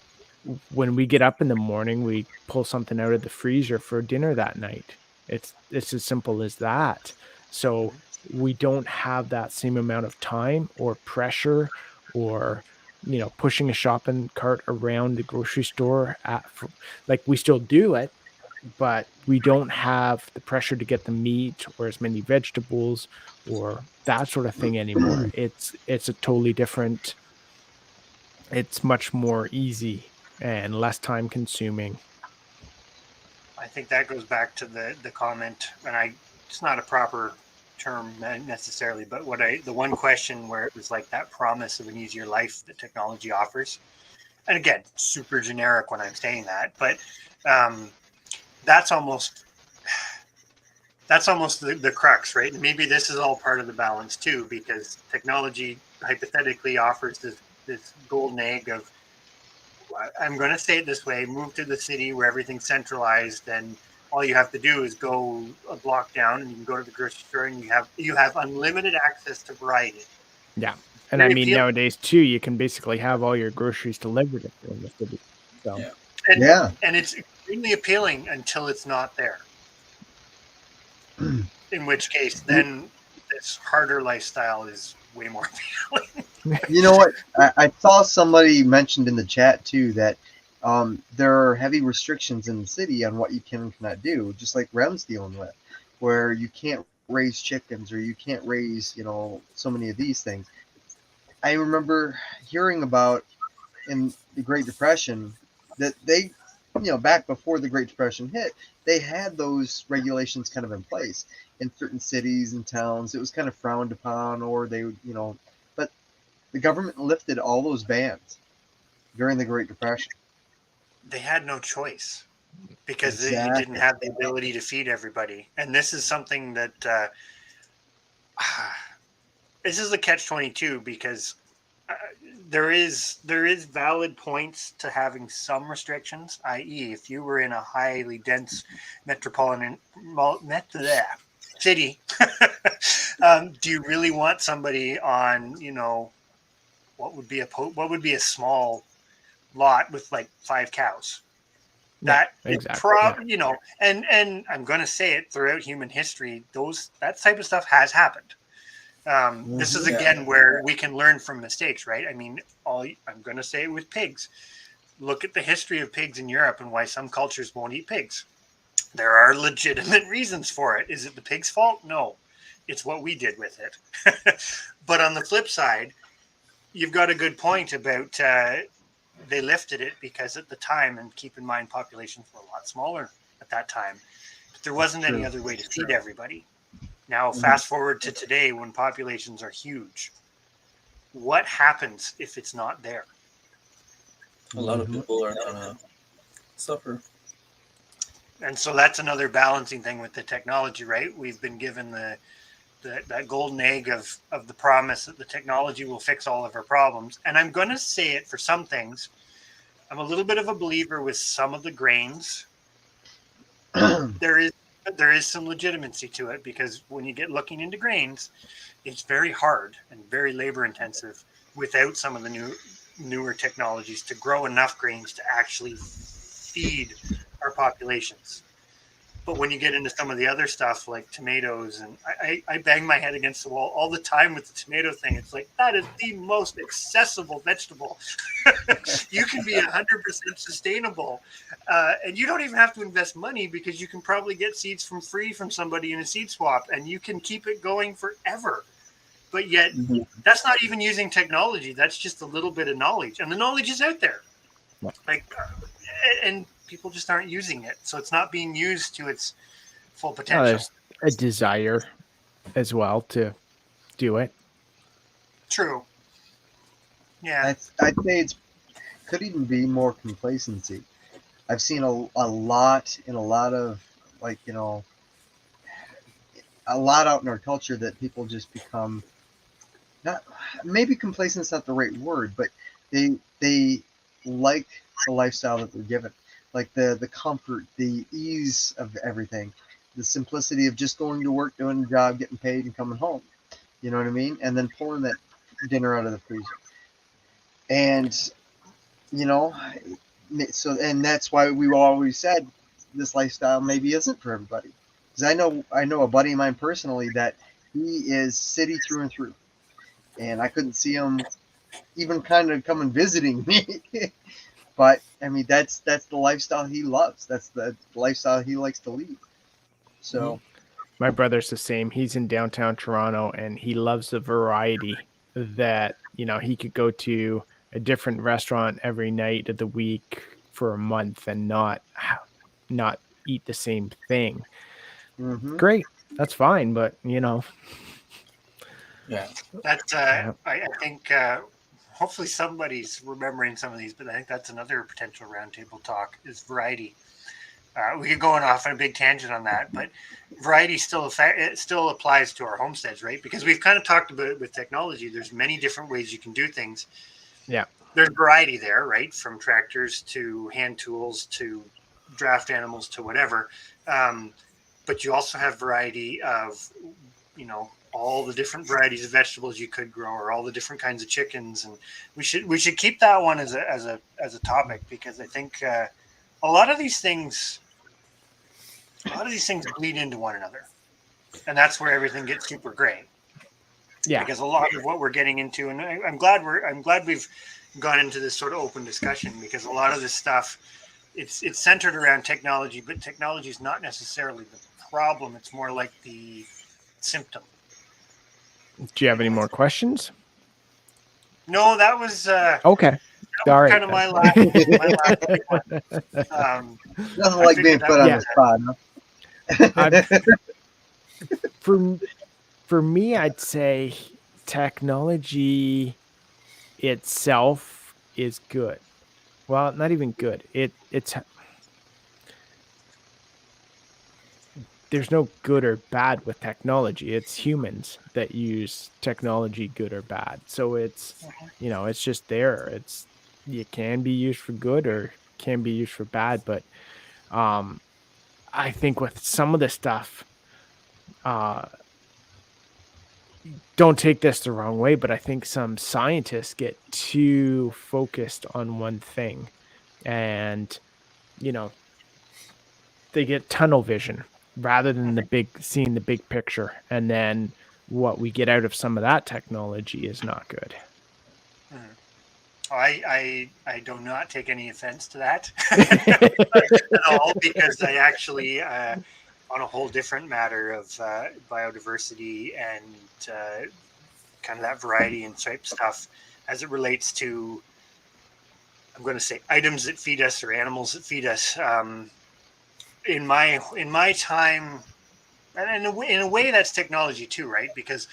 when we get up in the morning, we pull something out of the freezer for dinner that night. It's as simple as that. So we don't have that same amount of time or pressure or pushing a shopping cart around the grocery store like we still do it, but we don't have the pressure to get the meat or as many vegetables or that sort of thing anymore. It's a totally different, it's much more easy and less time consuming. I think that goes back to the comment, and it's not a proper term necessarily, but the one question where it was like that promise of an easier life that technology offers. And again, super generic when I'm saying that, but um, that's almost the crux, right? And maybe this is all part of the balance too, because technology hypothetically offers this golden egg of, I'm going to say it this way: move to the city where everything's centralized, and all you have to do is go a block down, and you can go to the grocery store, and you have unlimited access to variety. Yeah. And I Very mean, appealing, nowadays too, you can basically have all your groceries delivered if you're in the city. So Yeah. and Yeah. and it's extremely appealing until it's not there. In which case, then this harder lifestyle is way more appealing. You know what? I saw somebody mentioned in the chat too that there are heavy restrictions in the city on what you can and cannot do, just like Rem's dealing with, where you can't raise chickens or you can't raise, so many of these things. I remember hearing about in the Great Depression that they, back before the Great Depression hit, they had those regulations kind of in place in certain cities and towns. It was kind of frowned upon, or they would, but the government lifted all those bans during the Great Depression. They had no choice because you didn't Exactly. have the ability to feed everybody. And this is something that this is a catch-22 because uh, there is valid points to having some restrictions, i.e., if you were in a highly dense metropolitan city, do you really want somebody on what would be a small lot with like 5 cows? yeah, That it exactly. Yeah. and I'm going to say it, throughout human history, that type of stuff has happened. This is Mhm. again where we can learn from mistakes, right? I mean, I'm going to say it with pigs. Look at the history of pigs in Europe and why some cultures won't eat pigs. There are legitimate reasons for it. Is it the pig's fault? No, it's what we did with it. But on the flip side, you've got a good point about they lifted it because at the time, and keep in mind, populations were a lot smaller at that time, but there That's wasn't any true. other way to feed everybody. Now, Mhm. fast forward to today when populations are huge. What happens if it's not there? A lot of Mhm. people are gonna suffer. And so that's another balancing thing with the technology, right? We've been given that golden egg of the promise that the technology will fix all of our problems. And I'm going to say it for some things. I'm a little bit of a believer with some of the grains. There is some legitimacy to it because when you get looking into grains, it's very hard and very labor intensive without some of the newer technologies to grow enough grains to actually feed our populations. But when you get into some of the other stuff like tomatoes, and I bang my head against the wall all the time with the tomato thing. It's like that is the most accessible vegetable. You can be 100% sustainable, and you don't even have to invest money because you can probably get seeds from somebody in a seed swap, and you can keep it going forever. But yet, Mhm. that's not even using technology. That's just a little bit of knowledge, and the knowledge is out there. Yeah. Like, and people just aren't using it, so it's not being used to its full Oh, potential. there's a desire as well to do it. True. Yeah. I'd say it's could even be more complacency. I've seen a lot in a lot of like, a lot out in our culture that people just become, not, maybe complacent's not the right word, but they like the lifestyle that they're given, like the comfort, the ease of everything, the simplicity of just going to work, doing a job, getting paid, and coming home. You know what I mean? And then pulling that dinner out of the freezer. And you know, so and that's why we always said this lifestyle maybe isn't for everybody. Because I know a buddy of mine personally that he is city through and through, and I couldn't see him even kind of come and visiting me. But I mean, that's the lifestyle he loves. That's the lifestyle he likes to lead. So My brother's the same. He's in downtown Toronto, and he loves the variety that, he could go to a different restaurant every night of the week for a month and not eat the same thing. mhm. Great. That's fine, but Yeah. That Yeah. I think hopefully somebody's remembering some of these, but I think that's another potential roundtable talk is variety. We could go off on a big tangent on that, but variety it still applies to our homesteads, right? Because we've kind of talked about it with technology. There's many different ways you can do things. Yeah. There's variety there, right? From tractors to hand tools to draft animals to whatever. But you also have variety of, all the different varieties of vegetables you could grow, or all the different kinds of chickens, and we should keep that one as a topic, because I think a lot of these things bleed into one another, and that's where everything gets super great. Yeah. Because a lot of what we're getting into, and I'm glad we've gone into this sort of open discussion, because a lot of this stuff, it's centered around technology, but technology is not necessarily the problem. It's more like the symptom. Do you have any more questions? No, that was Okay. All right. kind of my last big one. Nothing I like figured being that put was on the spot, huh? For me, I'd say technology itself is good. Well, not even good. It's there's no good or bad with technology. It's humans that use technology, good or bad. So it's just there. It can be used for good or can be used for bad. But um, I think with some of the stuff, uh, don't take this the wrong way, but I think some scientists get too focused on one thing, and you know they get tunnel vision rather than seeing the big picture, and then what we get out of some of that technology is not good. I do not take any offense to that at all, because I actually, on a whole different matter of biodiversity and kind of that variety and type stuff, as it relates to, I'm going to say, items that feed us or animals that feed us. In my time, and in a way, that's technology too, right? Because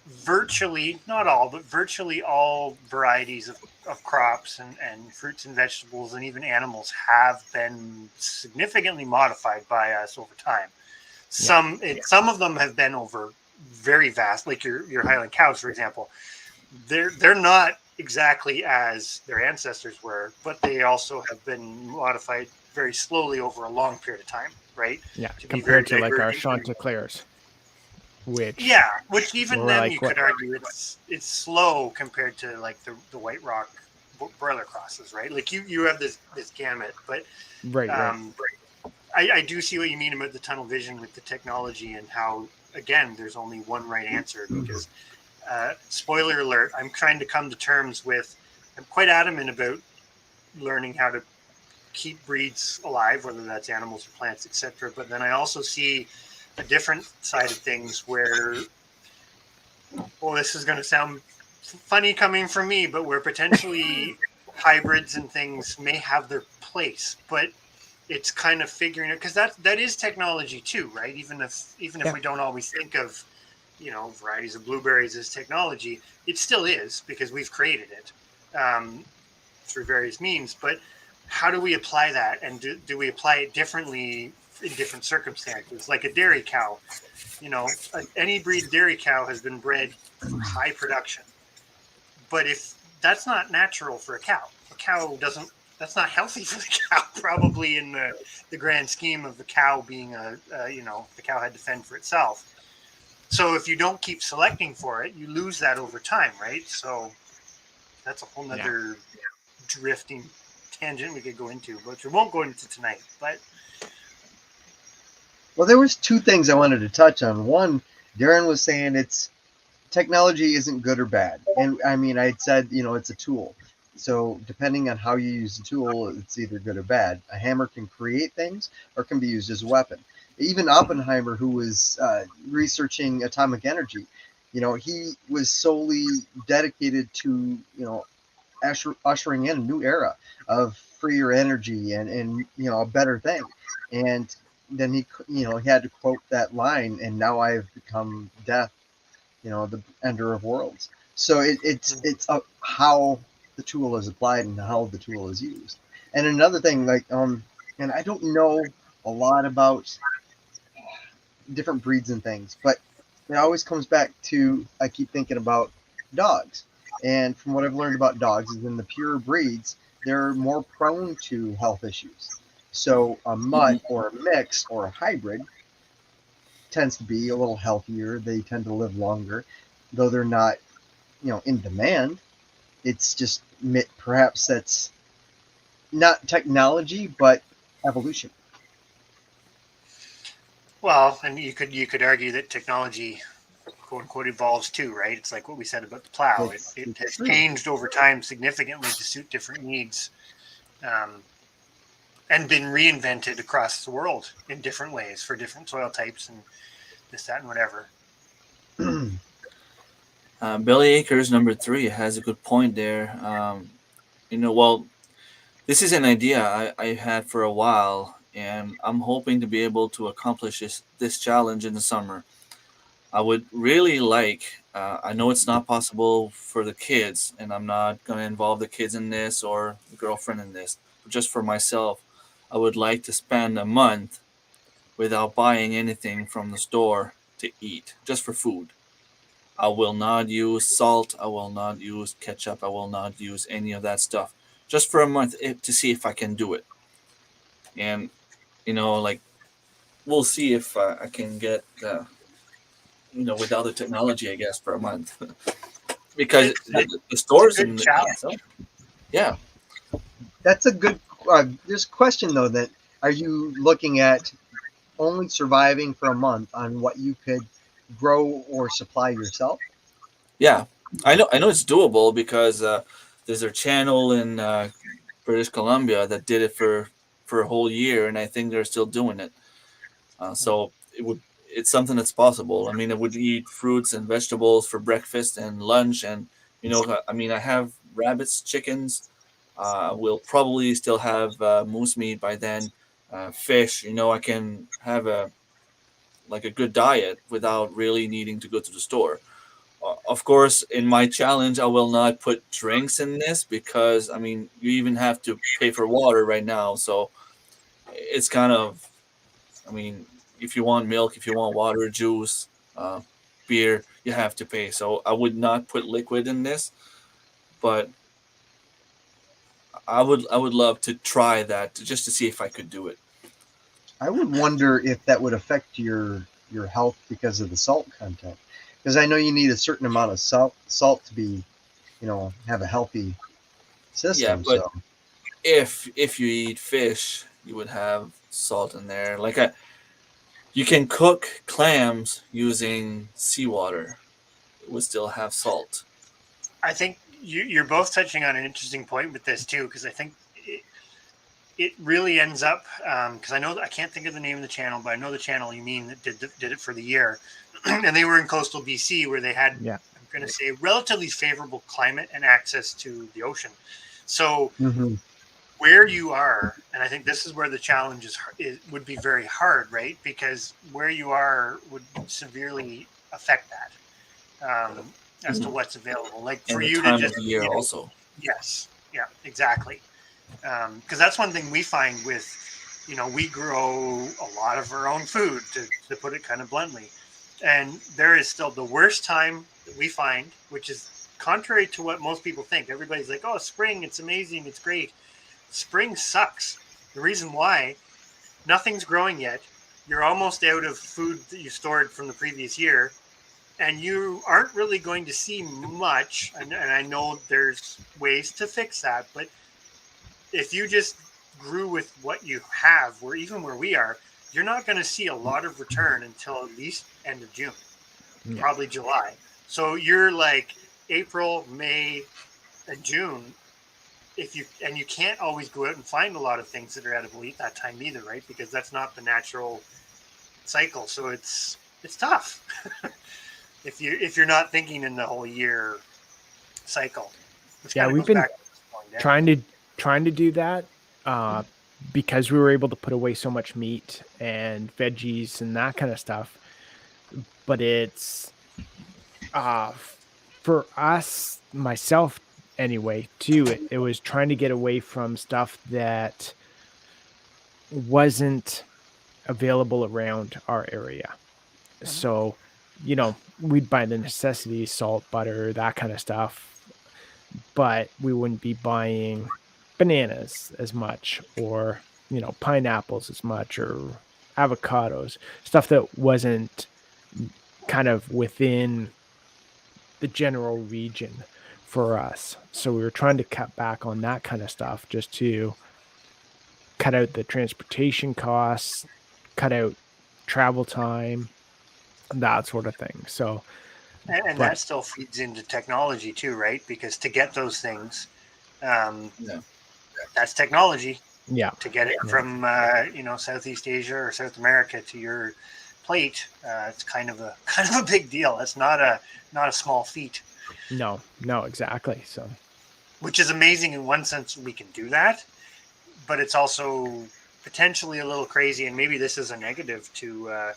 virtually, not all, but virtually all varieties of crops and fruits and vegetables and even animals have been significantly modified by us over time. Some of them have been over very vast, like your Highland cows, for example. They're not exactly as their ancestors were, but they also have been modified very slowly over a long period of time, right? Yeah, To be compared to very like our divergent. Chanticleers, which which even we're then like, you what? could argue it's slow compared to like the White Rock broiler crosses, right? Like you have this gamut, but right. I do see what you mean about the tunnel vision with the technology, and how, again, there's only one right answer, because spoiler alert, I'm trying to come to terms with, I'm quite adamant about learning how to keep breeds alive, whether that's animals or plants, etc. But then I also see a different side of things where, well, this is going to sound funny coming from me, but where potentially hybrids and things may have their place, but it's kind of figuring it, because that is technology too, right? Even if we don't always think of varieties of blueberries as technology, it still is, because we've created it through various means. But how do we apply that, and do we apply it differently in different circumstances. Like a dairy cow, any breed dairy cow has been bred for high production. But if that's not natural for a cow doesn't. That's not healthy for the cow, probably in the grand scheme of the cow being the cow had to fend for itself. So if you don't keep selecting for it, you lose that over time, right? So that's a whole nother drifting tangent we could go into, which we won't go into tonight. But Well, there was two things I wanted to touch on. One, Darren was saying technology isn't good or bad, and I mean, I said it's a tool. So depending on how you use the tool, it's either good or bad. A hammer can create things or can be used as a weapon. Even Oppenheimer, who was researching atomic energy, he was solely dedicated to ushering in a new era of freer energy and a better thing. And then he had to quote that line, and now I have become death, the ender of worlds. So it's how the tool is applied and how the tool is used. And another thing, and I don't know a lot about different breeds and things, but it always comes back to, I keep thinking about dogs. And from what I've learned about dogs is in the pure breeds, they're more prone to health issues. So a mutt or a mix or a hybrid tends to be a little healthier. They tend to live longer, though they're not, in demand. It's just perhaps that's not technology, but evolution. well, and you could argue that technology, quote unquote, evolves too, right? It's like what we said about the plow. It has changed over time significantly to suit different needs, and been reinvented across the world in different ways for different soil types and this, that, and whatever. Billy Akers, number 3, has a good point there. Well, this is an idea I had for a while, and I'm hoping to be able to accomplish this challenge in the summer. I would really like, I know it's not possible for the kids, and I'm not going to involve the kids in this or the girlfriend in this, but just for myself, I would like to spend a month without buying anything from the store to eat, just for food. I will not use salt. I will not use ketchup. I will not use any of that stuff. Just for a month to see if I can do it. And, like, we'll see if I can get, without the technology, I guess, for a month. Because the stores good and challenge. yeah. That's a good this question, though, that are you looking at only surviving for a month on what you could grow or supply yourself? Yeah, I know it's doable because there's a channel in British Columbia that did it for a whole year, and I think they're still doing it. So it's something that's possible. I mean, I would eat fruits and vegetables for breakfast and lunch, and I mean, I have rabbits, chickens. We'll probably still have moose meat by then. Fish, I can have a good diet without really needing to go to the store. Of course, in my challenge, I will not put drinks in this because I mean, you even have to pay for water right now. So it's kind of, I mean, if you want milk, if you want water, juice, uh, beer, you have to pay. So I would not put liquid in this, but I would love to try that just to see if I could do it. I would wonder if that would affect your health because of the salt content. Because I know you need a certain amount of salt to be, have a healthy Yeah, system. but So if you eat fish, you would have salt in there. You can cook clams using seawater. It would still have salt. I think you're both touching on an interesting point with this too, because I think it really ends up, because I can't think of the name of the channel, but I know the channel you mean that did it for the year, and they were in coastal BC where they had, I'm going to say, relatively favorable climate and access to the ocean. So where you are, and I think this is where the challenge would be very hard, right? Because where you are would severely affect that, as to what's available. Like for And the you to time of just, the year also. yes, yeah, exactly. Because that's one thing we find with we grow a lot of our own food, to put it kind of bluntly. And there is still the worst time that we find, which is contrary to what most people think. Everybody's like, oh, spring, it's amazing, it's great. Spring sucks. The reason why, nothing's growing yet. You're almost out of food that you stored from the previous year, and you aren't really going to see much. And I know there's ways to fix that, but if you just grew with what you have, where we are, you're not going to see a lot of return until at least end of June, Yeah. probably July. So you're like April, May, and June. You can't always go out and find a lot of things that are edible at that time either, right? Because that's not the natural cycle. So it's tough if you're not thinking in the whole year cycle. Which Yeah, kind of we've goes been back to this point, yeah. trying to do that because we were able to put away so much meat and veggies and that kind of stuff. But it's for us, myself anyway, too. It was trying to get away from stuff that wasn't available around our area. So, we'd buy the necessities, salt, butter, that kind of stuff, but we wouldn't be buying bananas as much or, pineapples as much or avocados, stuff that wasn't kind of within the general region for us. So we were trying to cut back on that kind of stuff just to cut out the transportation costs, cut out travel time, that sort of thing. So, And but that still feeds into technology too, right? Because to get those things, um, Yeah. that's technology. yeah, To get it Yeah. from Southeast Asia or South America to your plate, it's kind of a big deal. It's not a small feat, no, exactly. So, which is amazing in one sense we can do that, but it's also potentially a little crazy, and maybe this is a negative to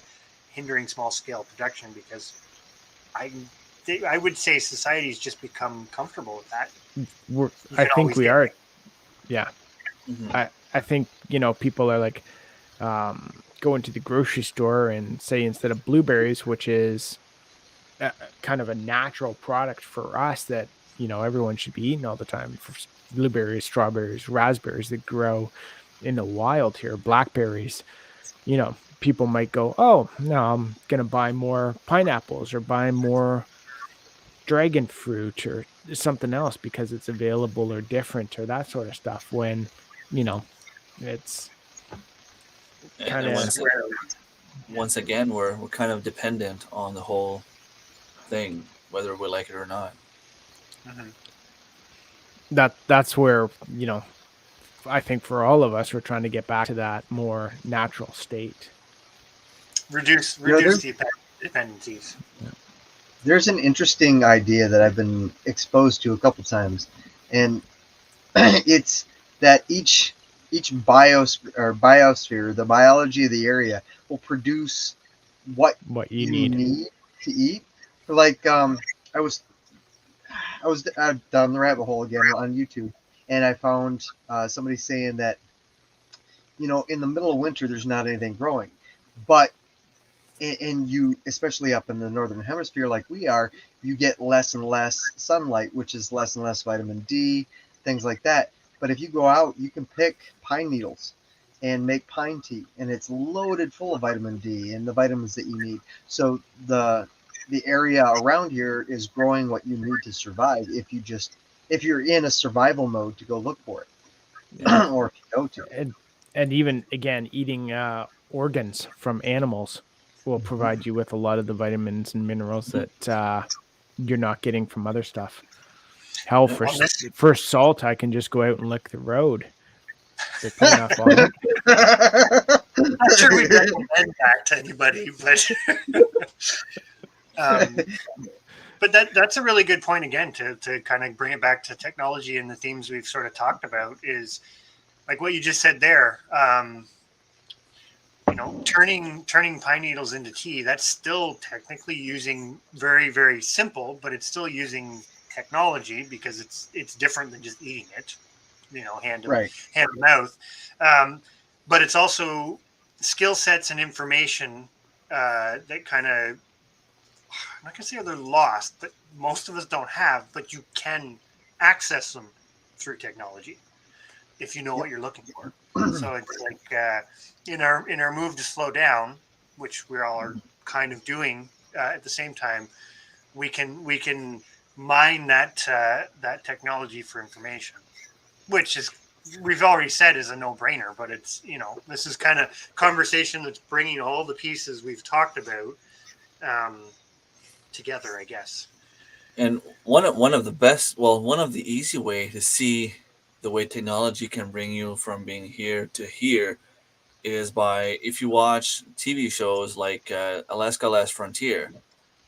hindering small scale production because I would say society's just become comfortable with that. I can think always we get are. it. Yeah. Mhm. I think, people are like, going to the grocery store and say instead of blueberries, which is kind of a natural product for us that, everyone should be eating all the time, for blueberries, strawberries, raspberries that grow in the wild here, blackberries, people might go, oh, no, I'm going to buy more pineapples or buy more dragon fruit or something else because it's available or different or that sort of stuff when, it's kind And of, once again, we're kind of dependent on the whole thing, whether we like it or not. Mhm. that's where, I think for all of us, we're trying to get back to that more natural state. Reduce You know, the dependencies. there's an interesting idea that I've been exposed to a couple times, and it's that each biosphere, the biology of the area, will produce what What you you need. need to eat. Like I was down the rabbit hole again on YouTube, and I found somebody saying that in the middle of winter there's not anything growing, but and you, especially up in the northern hemisphere like we are, you get less and less sunlight, which is less and less vitamin D, things like that. But if you go out, you can pick pine needles and make pine tea, and it's loaded full of vitamin D and the vitamins that you need. So the area around here is growing what you need to survive if you're in a survival mode to go look for it. Yeah. Or if you go to. And even again, eating organs from animals will provide you with a lot of the vitamins and minerals that you're not getting from other stuff. Hell, Yeah. for salt, I can just go out and lick the road. They put enough on it. Not sure we'd recommend that to anybody, but um, but that's a really good point again to kind of bring it back to technology and the themes we've sort of talked about is like what you just said there. Turning pine needles into tea, that's still technically using very, very simple, but it's still using technology because it's different than just eating it, hand to Right. mouth. Um, but it's also skill sets and information that kind of, I'm not gonna say they're lost, but most of us don't have, but you can access them through technology if you know what you're looking for. So it's like in our move to slow down, which we all are kind of doing at the same time, we can mine that that technology for information, which is, we've already said, is a no-brainer. But it's, this is kind of conversation that's bringing all the pieces we've talked about together, I guess. And one of the best, well, one of the easy way to see the way technology can bring you from being here to here is by, if you watch TV shows like Alaska Last Frontier,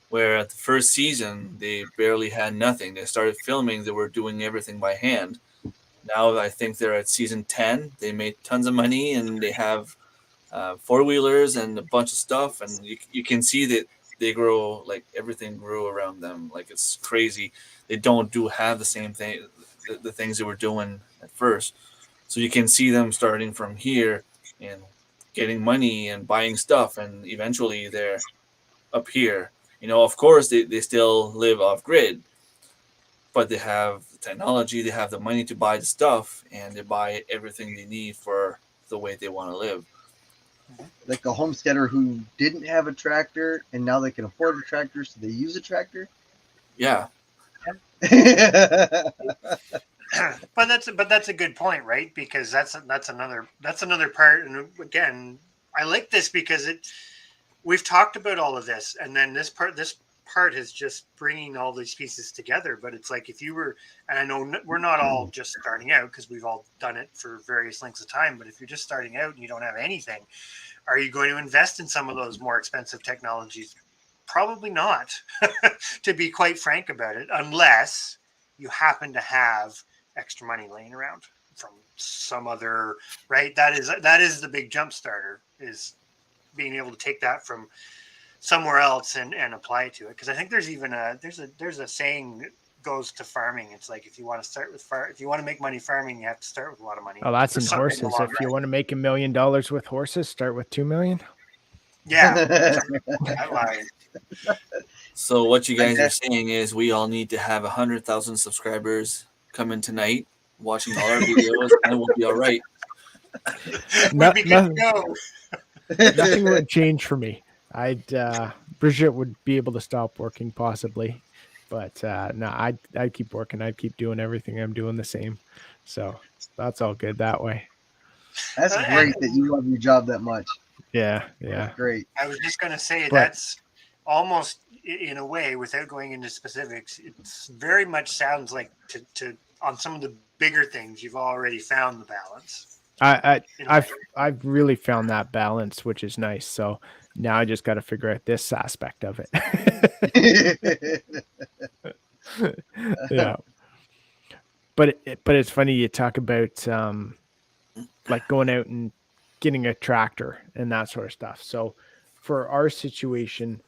where at the first season they barely had nothing. They started filming, they were doing everything by hand. Now I think they're at season 10. They made tons of money and they have four-wheelers and a bunch of stuff, and you can see that they grow, like everything grew around them, like it's crazy. They don't have the same thing, the things they were doing at first. So you can see them starting from here and getting money and buying stuff, and eventually they're up here. Of course they still live off grid, but they have the technology, they have the money to buy the stuff, and they buy everything they need for the way they want to live. Like a homesteader who didn't have a tractor and now they can afford a tractor, so they use a tractor. Yeah. But that's a good point, right? Because that's another part. And again, I like this because we've talked about all of this, and then this part is just bringing all these pieces together. But it's like, if you were, and I know we're not all just starting out because we've all done it for various lengths of time, but if you're just starting out and you don't have anything, are you going to invest in some of those more expensive technologies? Probably not, to be quite frank about it, unless you happen to have extra money laying around from some other, right? That is the big jump starter, is being able to take that from somewhere else and apply it to it. Because I think there's even there's a saying that goes to farming. It's like, if you want to start with if you want to make money farming, you have to start with a lot of money. Oh, that's in horses. If you want to make $1 million with horses, start with 2 million. Yeah. That line. So what you guys are saying is we all need to have 100,000 subscribers come in tonight, watching all our videos, and we'll be all right. We'd be good to go. Nothing would change for me. Bridget would be able to stop working possibly, but no, I'd keep working. I'd keep doing everything I'm doing the same. So that's all good that way. That's great that you love your job that much. Yeah. That's great. I was just going to say, that's almost, in a way, without going into specifics, it's very much sounds like to on some of the bigger things, you've already found the balance. I've really found that balance, which is nice. So now I just got to figure out this aspect of it. Yeah. But it's funny you talk about like going out and getting a tractor and that sort of stuff. So for our situation,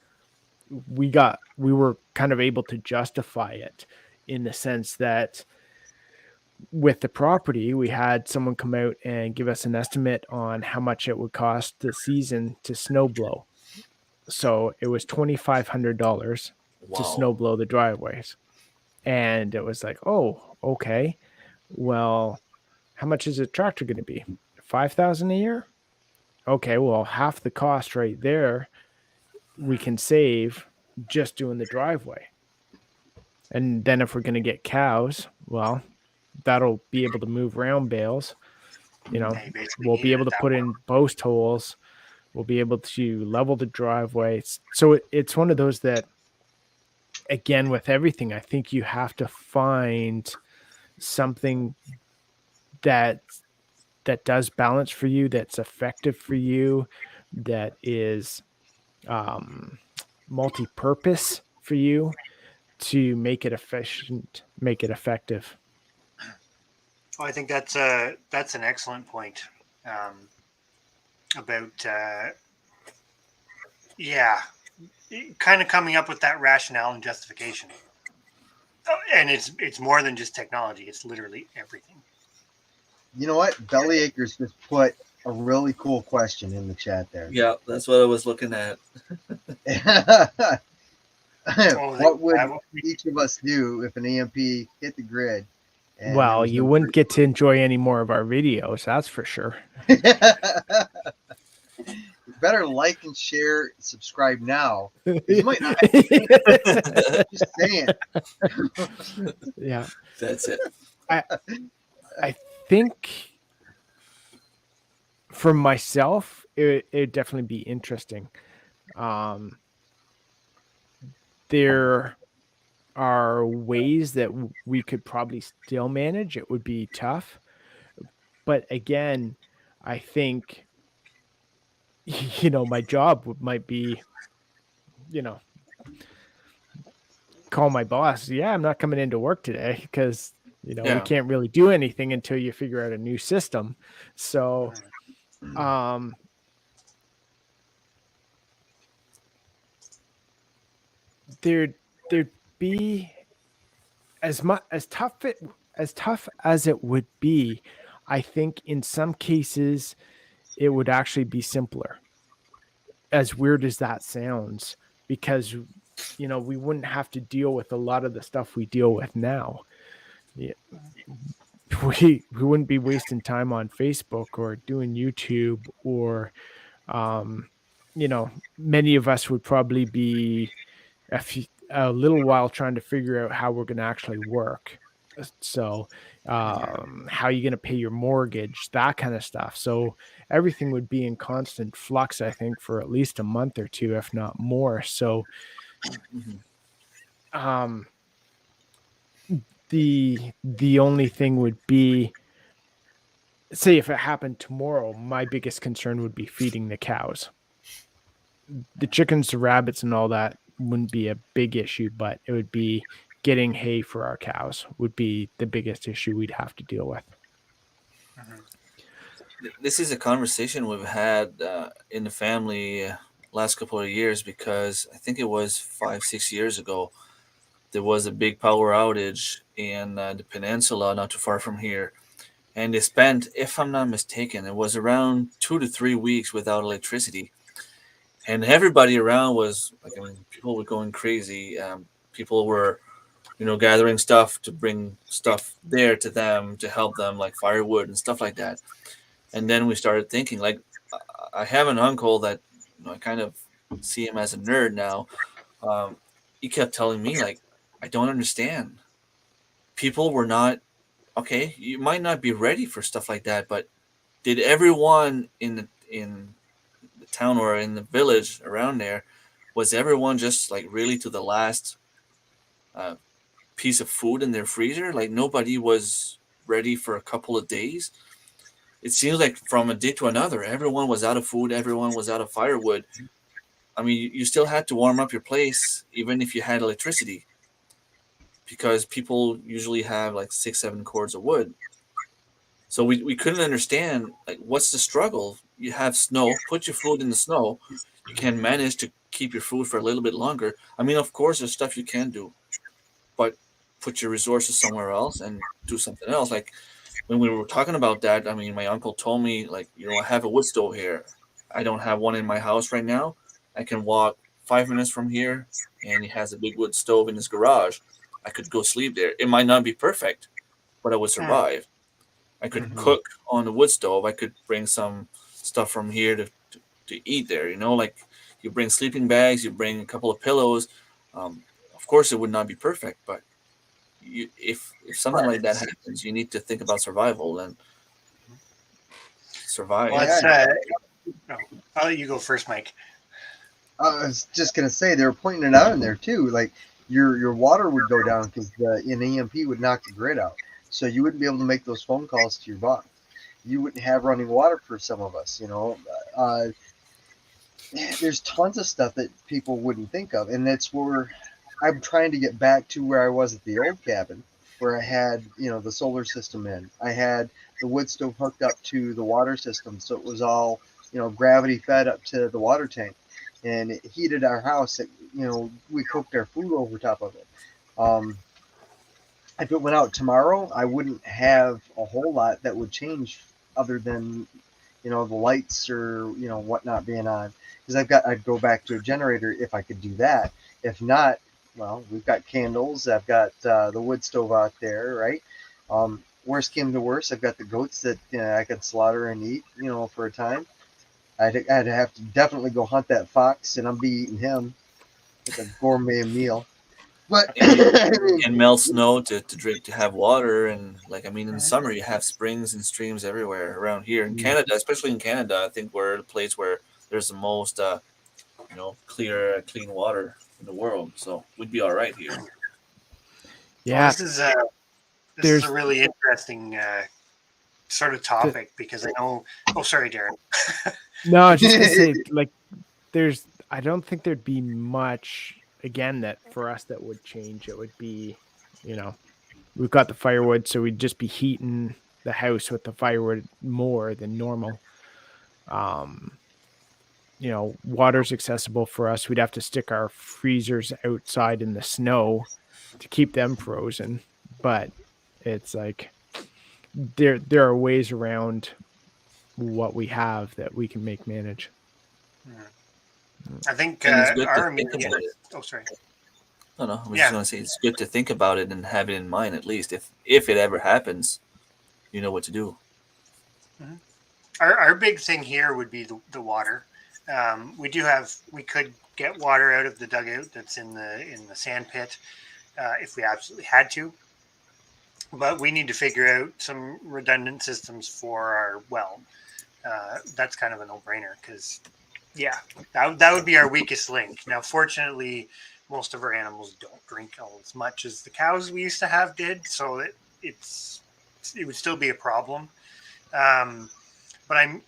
we were kind of able to justify it in the sense that with the property, we had someone come out and give us an estimate on how much it would cost the season to snow blow. So it was $2,500 to snow blow the driveways. And it was like, oh, okay. Well, how much is a tractor going to be? $5,000 a year? Okay, well, half the cost right there we can save just doing the driveway. And then if we're going to get cows, well, that'll be able to move round bales. We'll be able to put in post holes. We'll be able to level the driveway. So it's one of those that, again, with everything, I think you have to find something that does balance for you, that's effective for you, that is multi-purpose for you to make it efficient, make it effective. Well, I think that's an excellent point about kind of coming up with that rationale and justification. And it's more than just technology; it's literally everything. You know what? Belly Acres just put a really cool question in the chat there. Yeah, that's what I was looking at. What would each of us do if an EMP hit the grid? And there Well, was you no wouldn't get to enjoy any more of our videos, that's for sure. You better like and share, subscribe now. You might not. Just saying. Yeah. That's it. I think for myself, it'd definitely be interesting. There are ways that we could probably still manage. It would be tough. But again, I think, my job might be, call my boss. Yeah, I'm not coming into work today because, we Yeah. can't really do anything until you figure out a new system. So, there'd be as tough as it would be. I think in some cases it would actually be simpler, as weird as that sounds, because we wouldn't have to deal with a lot of the stuff we deal with now. Yeah. We wouldn't be wasting time on Facebook or doing YouTube, or many of us would probably be a little while trying to figure out how we're going to actually work. So how are you going to pay your mortgage, that kind of stuff. So everything would be in constant flux, I think, for at least a month or two, if not more. So the only thing would be, say if it happened tomorrow, my biggest concern would be feeding the cows. The chickens, the rabbits, and all that wouldn't be a big issue, but it would be getting hay for our cows would be the biggest issue we'd have to deal with. This is a conversation we've had in the family last couple of years, because I think it was 5-6 years ago, there was a big power outage in the peninsula not too far from here. And they spent, if I'm not mistaken, it was around 2 to 3 weeks without electricity. And everybody around was, people were going crazy. People were, gathering stuff to bring stuff there to them to help them, like firewood and stuff like that. And then we started thinking, I have an uncle that, I kind of see him as a nerd now. He kept telling me, I don't understand. People were not, okay, you might not be ready for stuff like that, but did everyone in the town or in the village around there, was everyone just really to the last piece of food in their freezer? Nobody was ready for a couple of days. It seems like from a day to another, everyone was out of food, everyone was out of firewood. I mean, you still had to warm up your place even if you had electricity, because people usually have 6-7 cords of wood. So we couldn't understand, what's the struggle? You have snow, put your food in the snow. You can manage to keep your food for a little bit longer. I mean, of course, there's stuff you can do, but put your resources somewhere else and do something else. When we were talking about that, I mean, my uncle told me, I have a wood stove here. I don't have one in my house right now. I can walk 5 minutes from here, and he has a big wood stove in his garage. I could go sleep there. It might not be perfect, but I would survive. I could cook on the wood stove. I could bring some stuff from here to eat there. You bring sleeping bags, you bring a couple of pillows. Of course, it would not be perfect, but if something like that happens, you need to think about survival and survive. Well, I'll let you go first, Mike. I was just gonna say, they were pointing it out in there too. Your water would go down because an EMP would knock the grid out. So you wouldn't be able to make those phone calls to your boss. You wouldn't have running water for some of us, There's tons of stuff that people wouldn't think of. And that's where I'm trying to get back to where I was at the old cabin, where I had, the solar system in. I had the wood stove hooked up to the water system. So it was all, gravity fed up to the water tank. And it heated our house. We cooked our food over top of it. If it went out tomorrow, I wouldn't have a whole lot that would change, other than, the lights or whatnot being on, because I'd go back to a generator if I could do that. If not, well, we've got candles. I've got the wood stove out there, right? Worst came to worst, I've got the goats that I could slaughter and eat, for a time. I'd have to definitely go hunt that fox, and I'll be eating him like a gourmet meal. But Yeah, you I mean, can melt snow to drink, to have water, and like, I mean, in the summer you have springs and streams everywhere around here in Canada, especially in Canada. I think we're the place where there's the most clean water in the world, so we'd be all right here. Well, Yeah, this is a there's really interesting sort of the, topic because I know. Oh, sorry, Darren. no, I was just gonna say, like, I don't think there'd be much again that for us that would change. It would be, you know, we've got the firewood, so we'd just be heating the house with the firewood more than normal. Um, water's accessible for us. We'd have to stick our freezers outside in the snow to keep them frozen, but it's like there are ways around what we have that we can make manage. I think I think it's good to our think immediate. about it. Oh, sorry. No, I was just Yeah, gonna say it's good to think about it and have it in mind, at least if it ever happens, you know what to do. our big thing here would be the water. We could get water out of the dugout that's in the sand pit if we absolutely had to, but we need to figure out some redundant systems for our well. That's kind of a no-brainer because, yeah, that would be our weakest link. Now, fortunately, most of our animals don't drink as much as the cows we used to have did, so it would still be a problem. Um, but I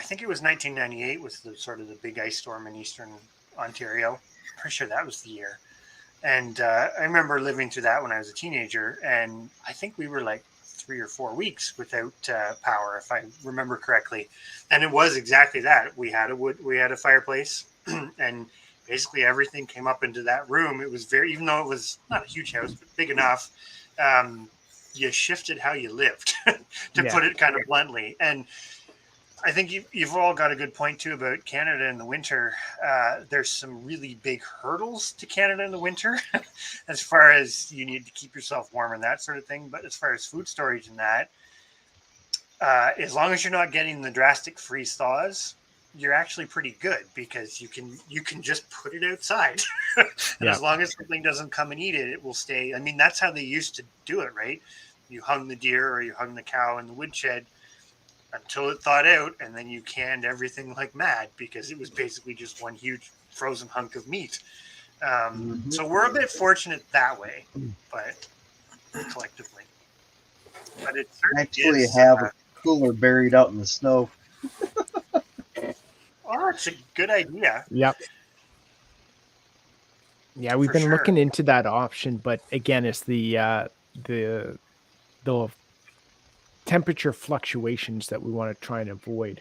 think it was 1998 was the sort of the big ice storm in eastern Ontario. Pretty sure that was the year. And I remember living through that when I was a teenager, and I think we were like 3 or 4 weeks without power, if I remember correctly. And it was exactly that. We had a fireplace, and basically everything came up into that room. It was even though it was not a huge house, but big enough. You shifted how you lived, to Yeah. put it kind of bluntly. And I think you've all got a good point too about Canada in the winter. There's some really big hurdles to Canada in the winter, as far as you need to keep yourself warm and that sort of thing. But as far as food storage and that, as long as you're not getting the drastic freeze thaws, you're actually pretty good because you can just put it outside, and Yeah. as long as something doesn't come and eat it, it will stay. I mean, that's how they used to do it, right? You hung the deer or you hung the cow in the woodshed until it thawed out, and then you canned everything like mad because it was basically just one huge frozen hunk of meat. So we're a bit fortunate that way, but collectively, but it I certainly actually is. have a cooler buried out in the snow. Oh, it's a good idea Yep. Yeah, we've for been sure. looking into that option, but again, it's the temperature fluctuations that we want to try and avoid.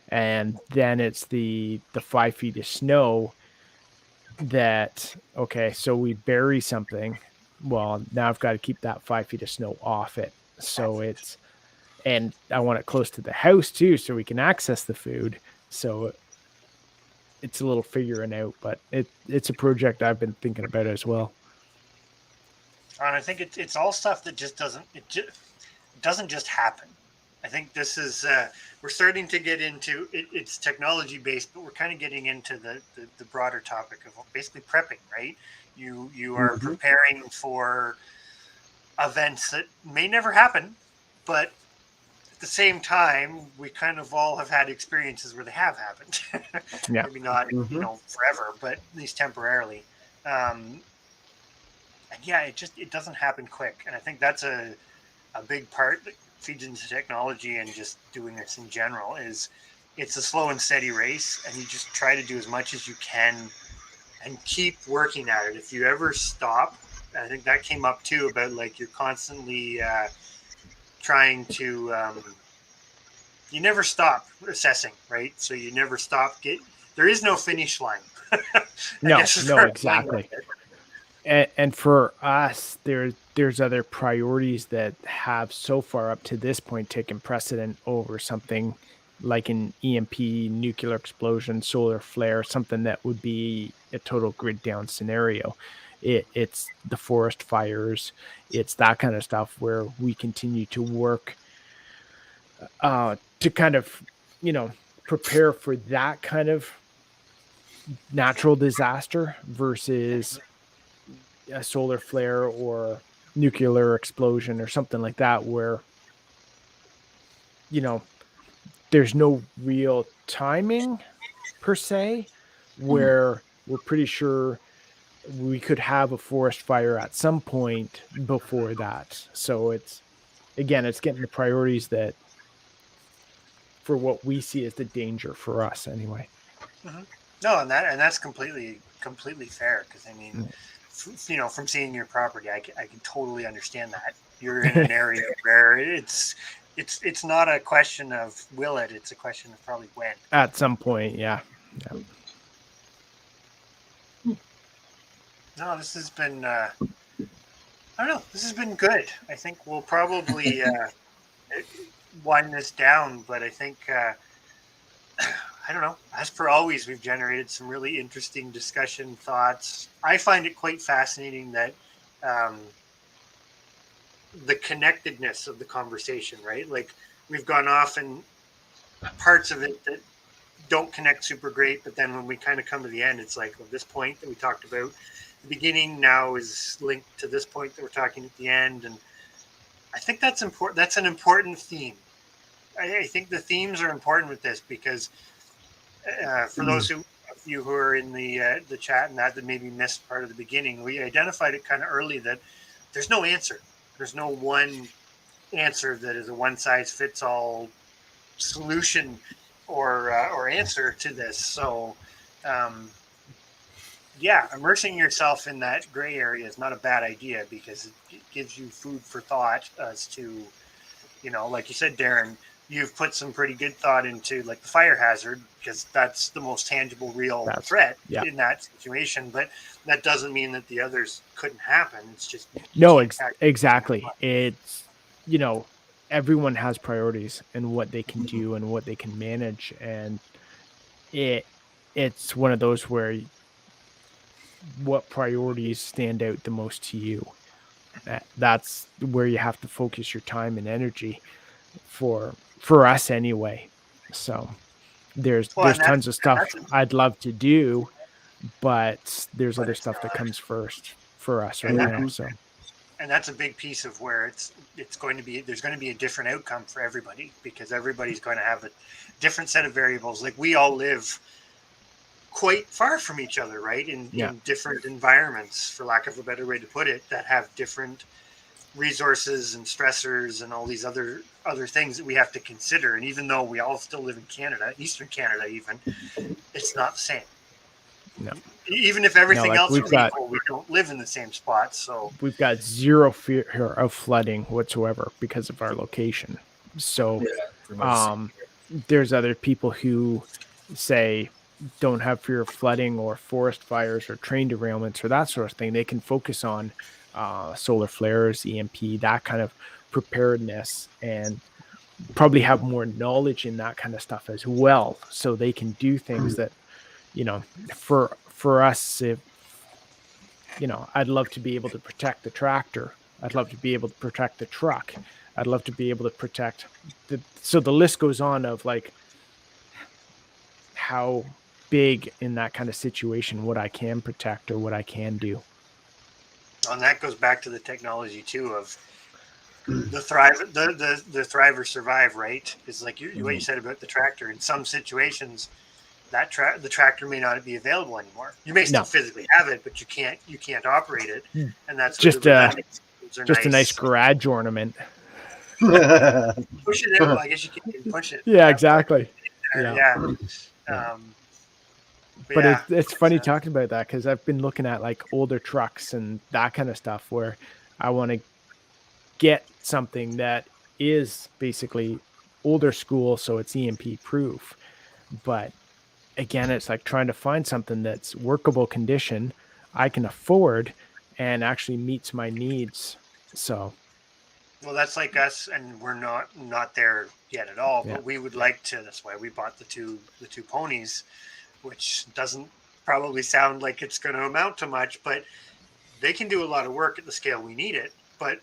And then it's the 5 feet of snow that, okay, so we bury something. Well, now I've got to keep that 5 feet of snow off it. So and I want it close to the house too, so we can access the food. So it's a little figuring out, but it's a project I've been thinking about as well. And I think it's all stuff that just doesn't just happen. I think this is we're starting to get into it. It's technology based, but we're kind of getting into the broader topic of basically prepping, right? You are preparing for events that may never happen, but at the same time, we kind of all have had experiences where they have happened. Yeah. Maybe not forever, but at least temporarily. And yeah, it doesn't happen quick, and I think that's a big part that feeds into technology and just doing this in general is it's a slow and steady race, and you just try to do as much as you can and keep working at it. If you ever stop, I think that came up too about like you're constantly trying to you never stop assessing, right? So you never stop there is no finish line. No, exactly. And for us, there's other priorities that have so far up to this point taken precedent over something like an EMP, nuclear explosion, solar flare, something that would be a total grid down scenario. It's the forest fires, it's that kind of stuff where we continue to work to kind of, prepare for that kind of natural disaster versus a solar flare or nuclear explosion or something like that, where, there's no real timing per se, where we're pretty sure we could have a forest fire at some point before that. So it's getting the priorities that for what we see as the danger for us anyway. Mhm. No, and that's completely fair, because I mean, from seeing your property, I can totally understand that you're in an area where it's not a question of will it, it's a question of probably when. At some point, yeah. No, this has been I don't know, this has been good. I think we'll probably wind this down, but I think I don't know. As per always, we've generated some really interesting discussion thoughts. I find it quite fascinating that the connectedness of the conversation, right? Like, we've gone off in parts of it that don't connect super great, but then when we kind of come to the end, it's like, well, this point that we talked about at the beginning now is linked to this point that we're talking at the end, and I think that's important. That's an important theme. I think the themes are important with this, because for those of you who are in the chat and that maybe missed part of the beginning, we identified it kind of early that there's no answer. There's no one answer that is a one size fits all solution or answer to this. So, yeah, immersing yourself in that gray area is not a bad idea, because it gives you food for thought as to, like you said, Darren, you've put some pretty good thought into like the fire hazard, because that's the most tangible, real threat in that situation. But that doesn't mean that the others couldn't happen. It's just exactly. It's everyone has priorities and what they can do and what they can manage, and it's one of those where what priorities stand out the most to you. That's where you have to focus your time and energy for us anyway. So there's tons of stuff I'd love to do, but there's other stuff that comes first for us right now. So, and that's a big piece of where it's going to be. There's going to be a different outcome for everybody, because everybody's going to have a different set of variables. Like, we all live quite far from each other, right? In different environments, for lack of a better way to put it, that have different resources and stressors and all these other things that we have to consider. And even though we all still live in Canada, Eastern Canada even, it's not the same. No. Even if everything else is equal, we don't live in the same spot. So we've got zero fear of flooding whatsoever because of our location. So there's other people who say don't have fear of flooding or forest fires or train derailments or that sort of thing. They can focus on solar flares, EMP, that kind of preparedness, and probably have more knowledge in that kind of stuff as well. So they can do things that, for us, if, I'd love to be able to protect the tractor. I'd love to be able to protect the truck. I'd love to be able to protect so the list goes on of like how big in that kind of situation, what I can protect or what I can do. And that goes back to the technology too of the thrive or survive, right? It's like what you said about the tractor. In some situations, the tractor may not be available anymore. You may still physically have it, but you can't operate it, and that's just a nice garage ornament. Push it out. I guess you can push it. Yeah, exactly. But it's funny talking about that, because I've been looking at like older trucks and that kind of stuff where I want to get something that is basically older school, so it's EMP proof. But again, it's like trying to find something that's workable condition, I can afford, and actually meets my needs. So Well, that's like us, and we're not there yet at all. Yeah. But we would like to. That's why we bought the two ponies, which doesn't probably sound like it's going to amount to much, but they can do a lot of work at the scale we need it. But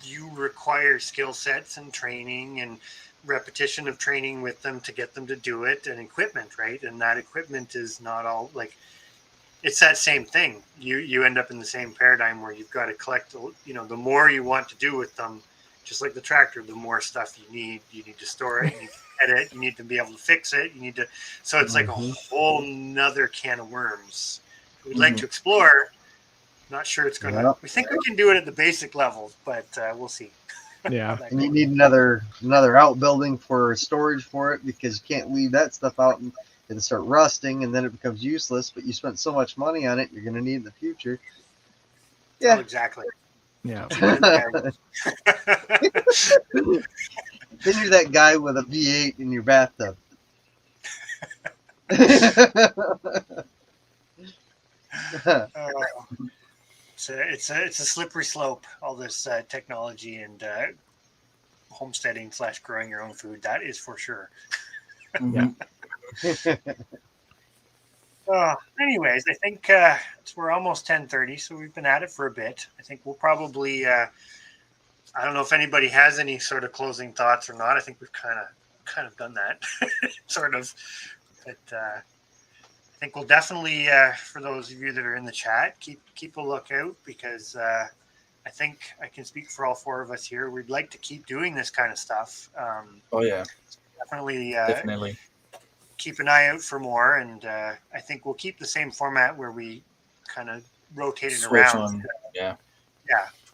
you require skill sets and training and repetition of training with them to get them to do it, and equipment, right? And that equipment is not all like it's that same thing. You end up in the same paradigm where you've got to collect, the more you want to do with them, just like the tractor, the more stuff you need to store it, you need to edit, you need to be able to fix it, so it's like a whole nother can of worms we'd like to explore. Not sure it's gonna. Yep. We think we can do it at the basic level, but we'll see. Yeah. And you need another outbuilding for storage for it, because you can't leave that stuff out and it'll start rusting and then it becomes useless. But you spent so much money on it, you're going to need it in the future. Yeah, Oh, exactly. Yeah. Then you're that guy with a V8 in your bathtub. It's a slippery slope. All this technology and homesteading / growing your own food. That is for sure. Yeah. Anyways, I think we're almost 10:30, so we've been at it for a bit. I think we'll probably. I don't know if anybody has any sort of closing thoughts or not. I think we've kind of done that, sort of. But I think we'll definitely, for those of you that are in the chat, keep a lookout, because I think I can speak for all four of us here. We'd like to keep doing this kind of stuff. Oh yeah, definitely. Keep an eye out for more, and I think we'll keep the same format where we kind of rotate it switch around. on. Yeah.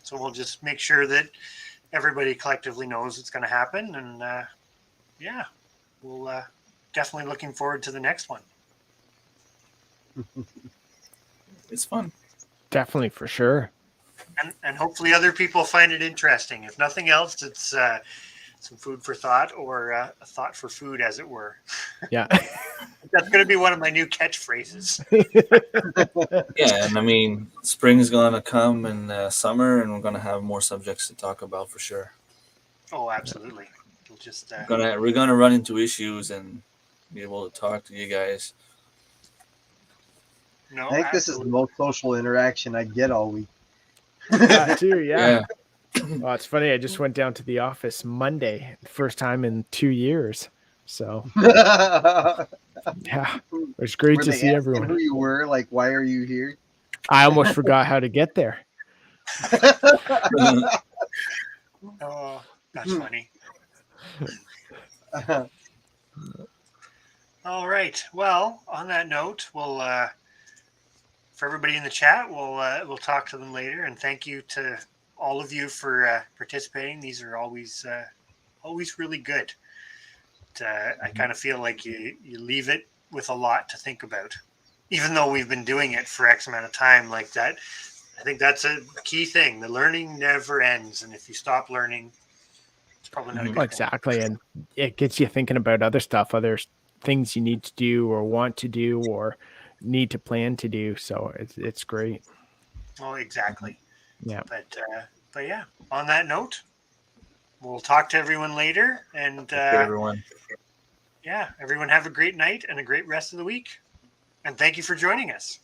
So we'll just make sure that everybody collectively knows it's going to happen, and we'll definitely looking forward to the next one. It's fun. Definitely, for sure. And hopefully other people find it interesting. If nothing else, it's some food for thought, or a thought for food, as it were. Yeah. That's going to be one of my new catchphrases. Yeah, and I mean, spring is going to come in summer, and we're going to have more subjects to talk about for sure. Oh, absolutely. We'll just We're gonna run into issues and be able to talk to you guys. no. I think this is the most social interaction I get all week. That too, yeah. Yeah. Well, it's funny. I just went down to the office Monday, first time in 2 years. So yeah, it was great Were to they see asking everyone. who you were? Like, why are you here? I almost forgot how to get there. Oh, that's funny. All right. Well, on that note, we'll for everybody in the chat, we'll talk to them later, and thank you to all of you for participating. These are always really good. I kind of feel like you leave it with a lot to think about, even though we've been doing it for X amount of time like that. I think that's a key thing. The learning never ends, and if you stop learning, it's probably not a good thing. Exactly, and it gets you thinking about other stuff, other things you need to do or want to do or need to plan to do. So it's great. Oh, exactly. Yeah. But yeah. On that note, we'll talk to everyone later, and Everyone. yeah, everyone have a great night and a great rest of the week. And thank you for joining us.